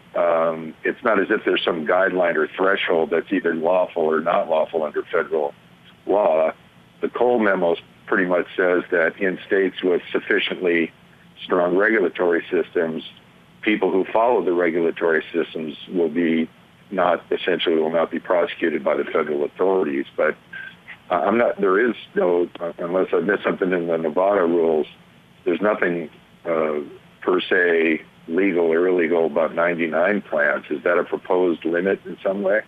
it's not as if there's some guideline or threshold that's either lawful or not lawful under federal law. The Cole memo pretty much says that in states with sufficiently strong regulatory systems, people who follow the regulatory systems will not be prosecuted by the federal authorities. But there is no, unless I missed something in the Nevada rules, there's nothing per se legal or illegal about 99 plants. Is that a proposed limit in some way?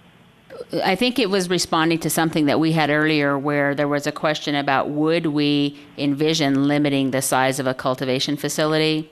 I think it was responding to something that we had earlier where there was a question about would we envision limiting the size of a cultivation facility?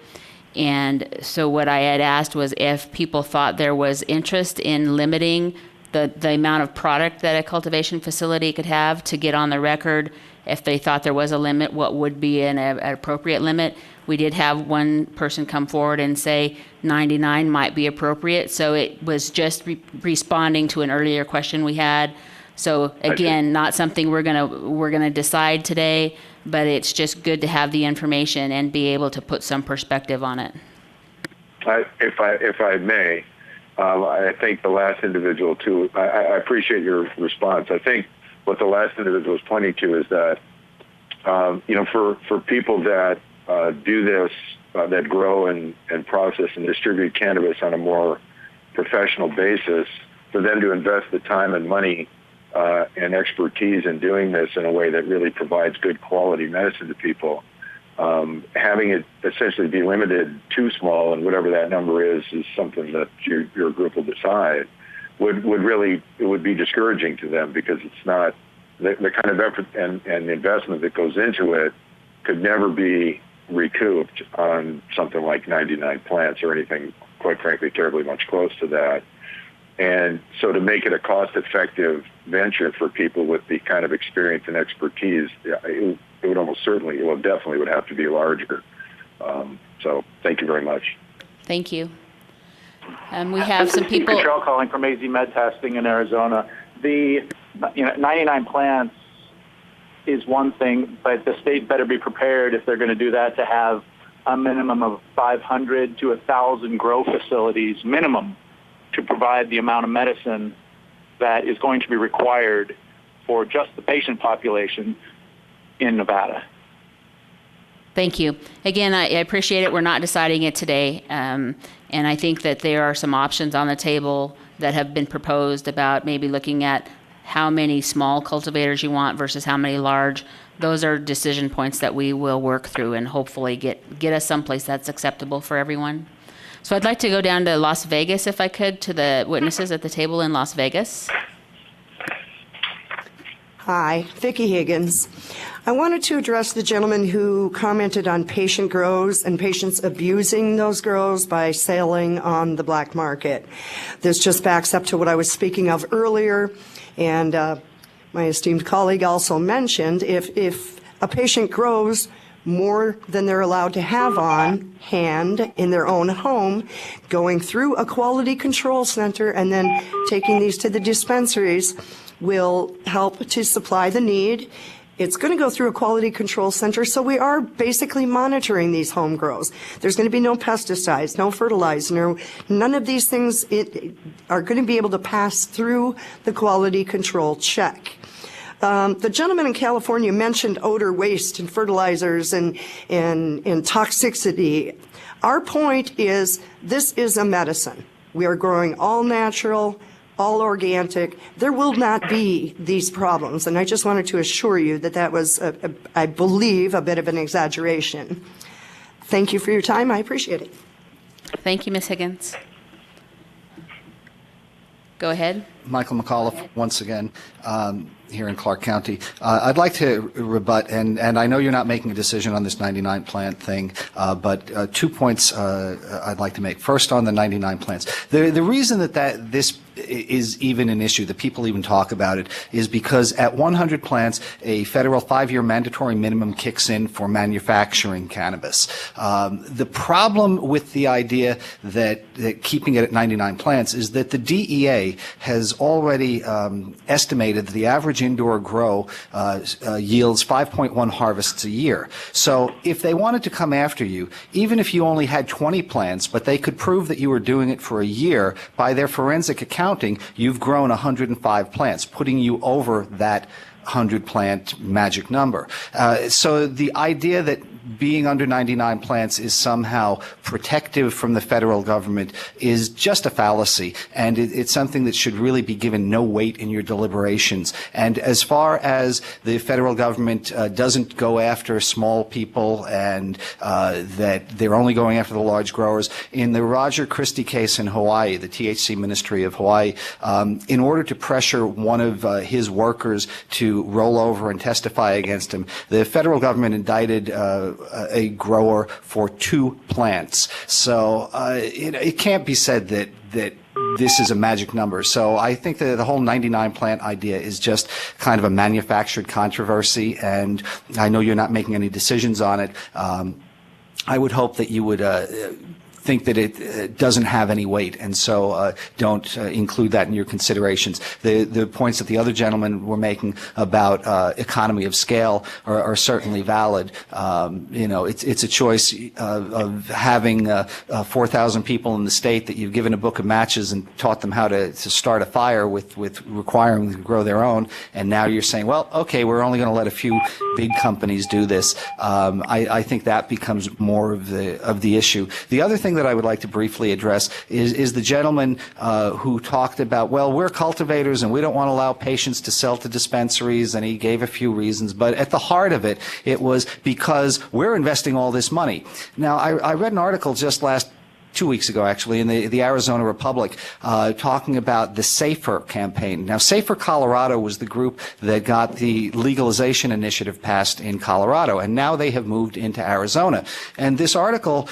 And so what I had asked was if people thought there was interest in limiting the amount of product that a cultivation facility could have to get on the record. If they thought there was a limit, what would be an appropriate limit? We did have one person come forward and say 99 might be appropriate. So it was just responding to an earlier question we had. So again, not something we're gonna decide today, but it's just good to have the information and be able to put some perspective on it. If I may, I think the last individual too. I appreciate your response. I think what the last individual was pointing to is that for people that do this, that grow and process and distribute cannabis on a more professional basis, for them to invest the time and money and expertise in doing this in a way that really provides good quality medicine to people, having it essentially be limited too small, and whatever that number is something that your group will decide, would be discouraging to them, because it's not the kind of effort and investment that goes into it could never be recouped on something like 99 plants or anything, quite frankly, terribly much close to that. And so to make it a cost-effective venture for people with the kind of experience and expertise, it would definitely have to be larger. So thank you very much. Thank you. We have some people. Control calling from AZ Med Testing in Arizona. The 99 plants is one thing, but the state better be prepared if they're going to do that to have a minimum of 500 to 1,000 grow facilities minimum to provide the amount of medicine that is going to be required for just the patient population in Nevada. Thank you. Again, I appreciate it. We're not deciding it today. And I think that there are some options on the table that have been proposed about maybe looking at how many small cultivators you want versus how many large. Those are decision points that we will work through and hopefully get us someplace that's acceptable for everyone. So I'd like to go down to Las Vegas, if I could, to the witnesses at the table in Las Vegas. Hi, Vicki Higgins. I wanted to address the gentleman who commented on patient grows and patients abusing those grows by selling on the black market. This just backs up to what I was speaking of earlier, and my esteemed colleague also mentioned, if a patient grows more than they're allowed to have on hand in their own home, going through a quality control center and then taking these to the dispensaries will help to supply the need. It's going to go through a quality control center, so we are basically monitoring these home grows. There's going to be no pesticides, no fertilizer, none of these things are going to be able to pass through the quality control check. The gentleman in California mentioned odor, waste, and fertilizers and toxicity. Our point is this is a medicine. We are growing all natural, all organic. There will not be these problems, and I just wanted to assure you that that was, I believe, a bit of an exaggeration. Thank you for your time. I appreciate it. Thank you, Ms. Higgins. Go ahead. Michael McAuliffe, once again, here in Clark County. I'd like to rebut, and I know you're not making a decision on this 99 plant thing, but 2 points I'd like to make. First, on the 99 plants. The reason that this is even an issue, that people even talk about it, is because at 100 plants, a federal 5-year mandatory minimum kicks in for manufacturing cannabis. The problem with the idea that keeping it at 99 plants is that the DEA has already estimated that the average indoor grow yields 5.1 harvests a year. So if they wanted to come after you, even if you only had 20 plants, but they could prove that you were doing it for a year, by their forensic accounting, you've grown 105 plants, putting you over that 100 plant magic number. So the idea that being under 99 plants is somehow protective from the federal government is just a fallacy, and it's something that should really be given no weight in your deliberations. And as far as the federal government doesn't go after small people and that they're only going after the large growers, in the Roger Christie case in Hawaii, the THC Ministry of Hawaii, in order to pressure one of his workers to roll over and testify against him, the federal government indicted a grower for 2 plants. So it can't be said that this is a magic number. So I think that the whole 99 plant idea is just kind of a manufactured controversy, and I know you're not making any decisions on it. I would hope that you would think that it doesn't have any weight, and so don't include that in your considerations. The points that the other gentlemen were making about economy of scale are certainly valid. It's a choice of having 4,000 people in the state that you've given a book of matches and taught them how to start a fire with requiring them to grow their own, and now you're saying, well, okay, we're only going to let a few big companies do this. I think that becomes more of the issue. The other thing that I would like to briefly address is the gentleman who talked about, well, we're cultivators and we don't want to allow patients to sell to dispensaries, and he gave a few reasons, but at the heart of it, it was because we're investing all this money. Now, I read an article just 2 weeks ago, actually, in the Arizona Republic, talking about the SAFER campaign. Now, SAFER Colorado was the group that got the legalization initiative passed in Colorado, and now they have moved into Arizona. And this article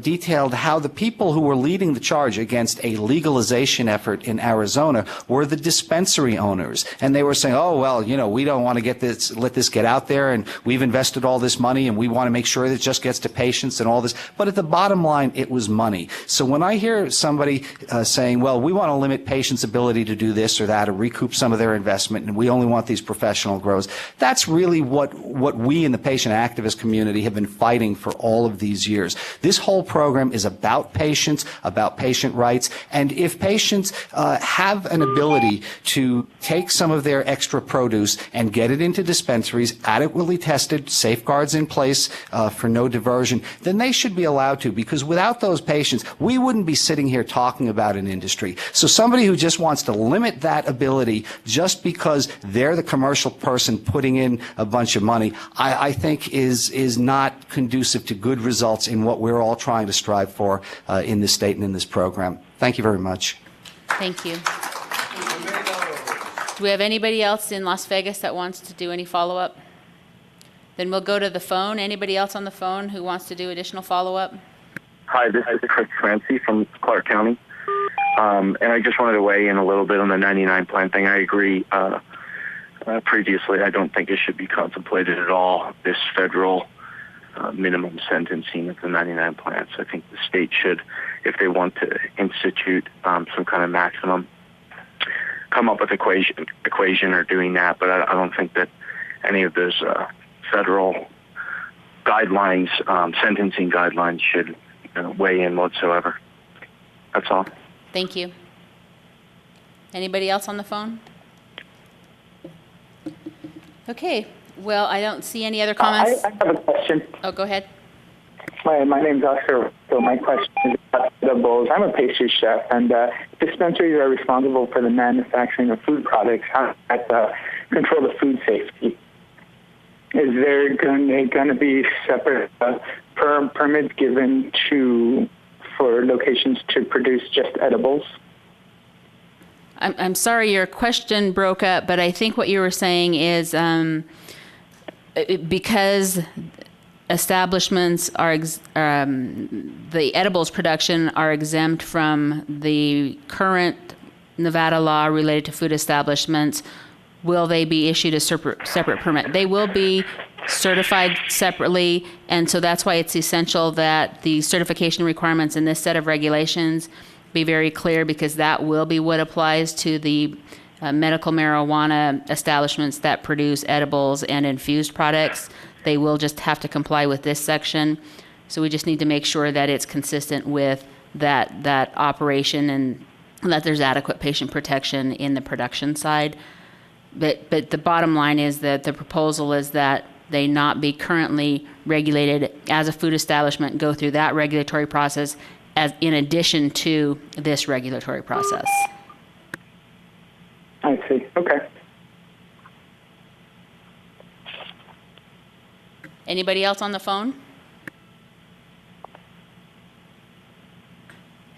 detailed how the people who were leading the charge against a legalization effort in Arizona were the dispensary owners. And they were saying, oh, well, we don't want to let this get out there, and we've invested all this money, and we want to make sure that it just gets to patients and all this. But at the bottom line, it was money. So when I hear somebody saying, well, we want to limit patients' ability to do this or that or recoup some of their investment, and we only want these professional grows, that's really what we in the patient activist community have been fighting for all of these years. This whole program is about patients, about patient rights, and if patients have an ability to take some of their extra produce and get it into dispensaries, adequately tested, safeguards in place for no diversion, then they should be allowed to, because without those patients, we wouldn't be sitting here talking about an industry. So somebody who just wants to limit that ability just because they're the commercial person putting in a bunch of money, I think is not conducive to good results in what we're all trying to strive for in this state and in this program. Thank you very much. Thank you. Do we have anybody else in Las Vegas that wants to do any follow-up? Then we'll go to the phone. Anybody else on the phone who wants to do additional follow-up? Hi, this is Chris Clancy from Clark County, and I just wanted to weigh in a little bit on the 99 plant thing. I agree. previously, I don't think it should be contemplated at all, this federal minimum sentencing of the 99 plants. I think the state should, if they want to institute some kind of maximum, come up with equation or doing that. But I don't think that any of those federal guidelines, sentencing guidelines, should weigh in whatsoever. That's all. Thank you. Anybody else on the phone? Okay. Well, I don't see any other comments. I have a question. Oh, go ahead. My name's Oscar. So my question is about edibles. I'm a pastry chef, and dispensaries are responsible for the manufacturing of food products. How does that control the food safety? Is there going to be separate permits given for locations to produce just edibles? I'm sorry, your question broke up, but I think what you were saying is because establishments are, the edibles production are exempt from the current Nevada law related to food establishments, will they be issued a separate permit? They will be certified separately, and so that's why it's essential that the certification requirements in this set of regulations be very clear, because that will be what applies to the medical marijuana establishments that produce edibles and infused products. They will just have to comply with this section. So we just need to make sure that it's consistent with that operation and that there's adequate patient protection in the production side. But the bottom line is that the proposal is that they not be currently regulated as a food establishment, go through that regulatory process as in addition to this regulatory process. I see. Okay. Anybody else on the phone?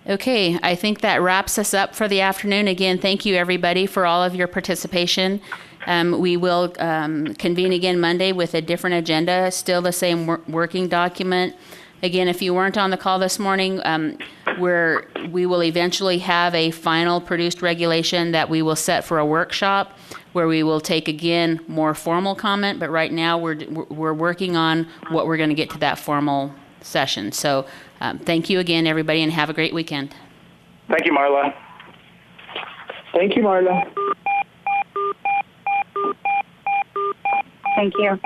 Okay, I think that wraps us up for the afternoon. Again, thank you everybody for all of your participation. We will convene again Monday with a different agenda, still the same working document. Again, if you weren't on the call this morning, we will eventually have a final produced regulation that we will set for a workshop where we will take, again, more formal comment, but right now we're working on what we're going to get to that formal session. So thank you again, everybody, and have a great weekend. Thank you, Marla. Thank you, Marla. Thank you.